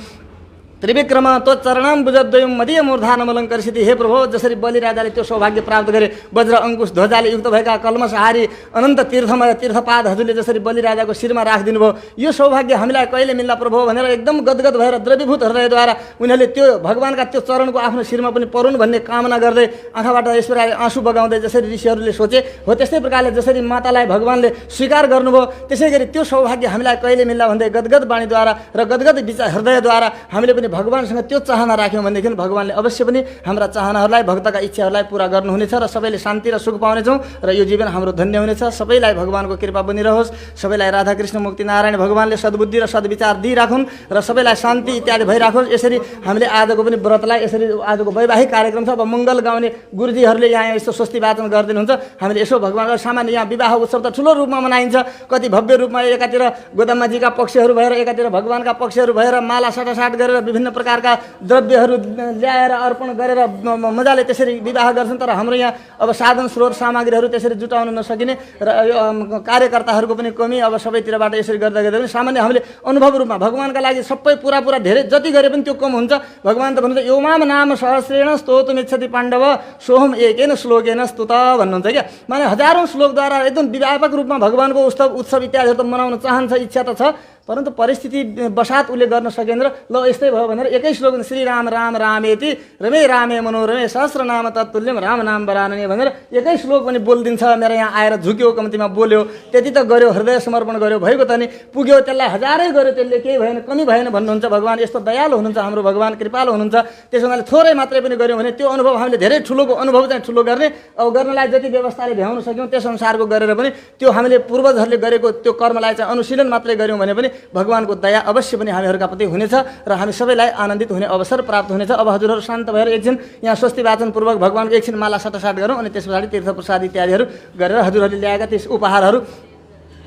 S1: त्रिविक्रम त्वचरणाम बुजद्वयम मदीय मूर्धानमलङ्कर्षिति। हे प्रभु, जसरी बलिराजाले त्यो सौभाग्य प्राप्त गरे वज्र अङ्कुश ध्वजाले युक्त भएका कल्मषहारी अनन्त तीर्थमय तीर्थपाद हजुरले जसरी बलिराजाको शिरमा राखिदिनु भयो, यो सौभाग्य हामीलाई कहिले मिल्ला प्रभु भनेर एकदम गदगद भएर द्रवीभूत हृदयद्वारा उनीहरूले त्यो भगवानका त्यो चरणको आफ्नो शिरमा पनि परुन् भन्ने कामना गर्दै आँखाबाट यस प्रकारले आँसु बगाउँदै जसरी ऋषिहरूले सोचे हो त्यस्तै प्रकारले जसरी मातालाई भगवानले स्वीकार गर्नुभयो त्यसै गरी त्यो सौभाग्य हामीलाई कहिले मिल्ला भन्दै गदगद वाणीद्वारा र गदगद विचार हृदयद्वारा हामीले पनि भगवानसँग त्यो चाहना राख्यौँ भनेदेखि भगवानले अवश्य पनि हाम्रा चाहनाहरूलाई भक्तका इच्छाहरूलाई पुरा गर्नुहुनेछ र सबैले शान्ति र सुख पाउनेछौँ र यो जीवन हाम्रो धन्य हुनेछ। सबैलाई भगवानको कृपा बनिरहोस्, सबैलाई राधाकृष्ण मुक्ति नारायण भगवानले सद्बुद्धि र सद्विचार दिइराखुन् र सबैलाई शान्ति इत्यादि भइराखोस्। यसरी हामीले आजको पनि व्रतलाई यसरी आजको वैवाहिक कार्यक्रम छ, अब मङ्गल गाउने गुरुजीहरूले यहाँ यस्तो स्वस्ति वाचन गरिदिनुहुन्छ। हामीले यसो भगवानको सामान्य यहाँ विवाह उत्सव त ठुलो रूपमा मनाइन्छ, कति भव्य रूपमा एकातिर गोदामाजीका पक्षहरू भएर एकातिर भगवानका पक्षहरू भएर माला साटासाट गरेर विभिन्न प्रकारका द्रव्यहरू ल्याएर अर्पण गरेर मजाले त्यसरी विवाह गर्छन्। तर हाम्रो यहाँ अब साधन स्रोत सामग्रीहरू त्यसरी जुटाउन नसकिने र यो कार्यकर्ताहरूको पनि कमी अब सबैतिरबाट यसरी गर्दा गर्दा पनि सामान्य हामीले अनुभव रूपमा भगवानका लागि सबै पुरा धेरै जति गरे पनि त्यो कम हुन्छ। भगवान त भन्नुहुन्छ योमाम नाम सहस्रेण स्तोतुमिच्छति पाण्डव सोहम एकेन श्लोकेन स्तुत भन्नुहुन्छ क्या। माने हजारौँ श्लोकद्वारा एकदम व्यापक रूपमा भगवानको उत्सव इत्यादिहरू त मनाउन चाहन्छ, इच्छा त छ, परन्तु परिस्थिति बसात उसले गर्न सकेन र ल यस्तै भयो भनेर एकै श्लोक श्री राम राम रामेति रमे रामे मनोरमे सहस्र नाम तत्तुल्यम राम नाम वरानने भनेर एकै श्लोक पनि बोलिदिन्छ। मेरो यहाँ आएर झुक्यो, कम्तीमा बोल्यो, त्यति त गर्यो, हृदय समर्पण गर्यो, भइगयो त नि पुग्यो, त्यसलाई हजारै गर्यो, त्यसले केही भएन कमी भएन भन्नुहुन्छ। भगवान यस्तो दयालु हुनुहुन्छ, हाम्रो भगवान कृपालु हुनुहुन्छ। त्यसो हुनाले थोरै मात्रै पनि गर्यो भने त्यो अनुभव हामीले धेरै ठुलोको अनुभव चाहिँ ठुलो गर्ने अब गर्नलाई जति व्यवस्थाले भ्याउन सक्यौँ त्यस अनुसारको गरेर पनि त्यो हामीले पूर्वजहरूले गरेको त्यो कर्मलाई चाहिँ अनुशीलन मात्रै गऱ्यौँ भने पनि भगवानको दया अवश्य पनि हामीहरूका प्रति हुनेछ र हामी सबैलाई आनन्दित हुने अवसर प्राप्त हुनेछ। अब हजुरहरू शान्त भएर एकछिन यहाँ स्वस्ति वाचनपूर्वक भगवानको एकछिन माला सटासाट गरौँ अनि त्यस पछाडि तीर्थ प्रसाद इत्यादिहरू गरेर हजुरहरूले ल्याएका त्यस उपहारहरू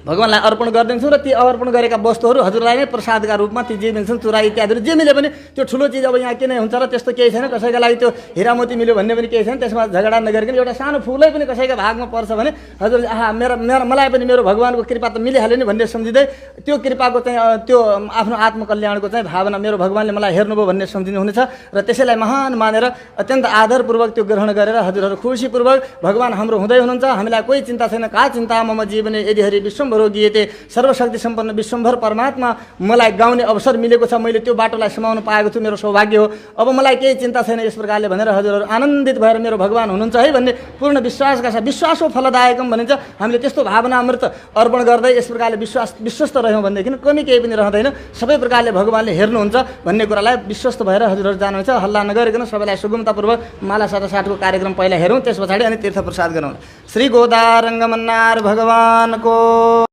S1: भगवानलाई अर्पण गरिदिन्छौँ र ती अर्पण गरेका वस्तुहरू हजुरलाई नै प्रसादका रूपमा ती जे मिल्छन् चुरा इत्यादिहरू जे मिले पनि त्यो ठुलो चिज अब यहाँ के नै हुन्छ र त्यस्तो केही छैन। कसैका लागि त्यो हिरामोती मिल्यो भन्ने पनि केही छैन, त्यसमा झगडा नगरिकन एउटा सानो फुलै पनि कसैका भागमा पर्छ भने हजुरले आहा मलाई पनि मेरो भगवानको कृपा त मिलिहाल्यो नि भन्ने सम्झिँदै त्यो कृपाको चाहिँ त्यो आफ्नो आत्मकल्याणको चाहिँ भावना मेरो भगवानले मलाई हेर्नुभयो भन्ने सम्झिनु हुनेछ र त्यसैलाई महान मानेर अत्यन्त आदरपूर्वक त्यो ग्रहण गरेर हजुरहरू खुसीपूर्वक भगवान हाम्रो हुँदै हुनुहुन्छ, हामीलाई कोही चिन्ता छैन, का चिन्ता मम जीवने यदि हरि विश्वम्भर रोगिएते सर्वशक्ति सम्पन्न विश्वम्भर परमात्मा मलाई गाउने अवसर मिलेको छ, मैले त्यो बाटोलाई समाउन पाएको छु, मेरो सौभाग्य हो। अब मलाई केही चिन्ता छैन यस प्रकारले भनेर हजुरहरू आनन्दित भएर मेरो भगवान हुनुहुन्छ है भन्ने पूर्ण विश्वासका साथ, विश्वास हो फलदायकम भनिन्छ, हामीले त्यस्तो भावना अमृत अर्पण गर्दै यस प्रकारले विश्वस्त रह्यौँ भनेदेखि कमी केही पनि रहँदैन, सबै प्रकारले भगवानले हेर्नुहुन्छ भन्ने कुरालाई विश्वस्त भएर हजुरहरू जानुहुन्छ। हल्ला नगरिकन सबैलाई सुगमतापूर्वक माला साटासाटको कार्यक्रम पहिला हेरौँ, त्यस पछाडि अनि तीर्थ प्रसाद गरौँ। श्री गोदारङ्ग मन्नार भगवानको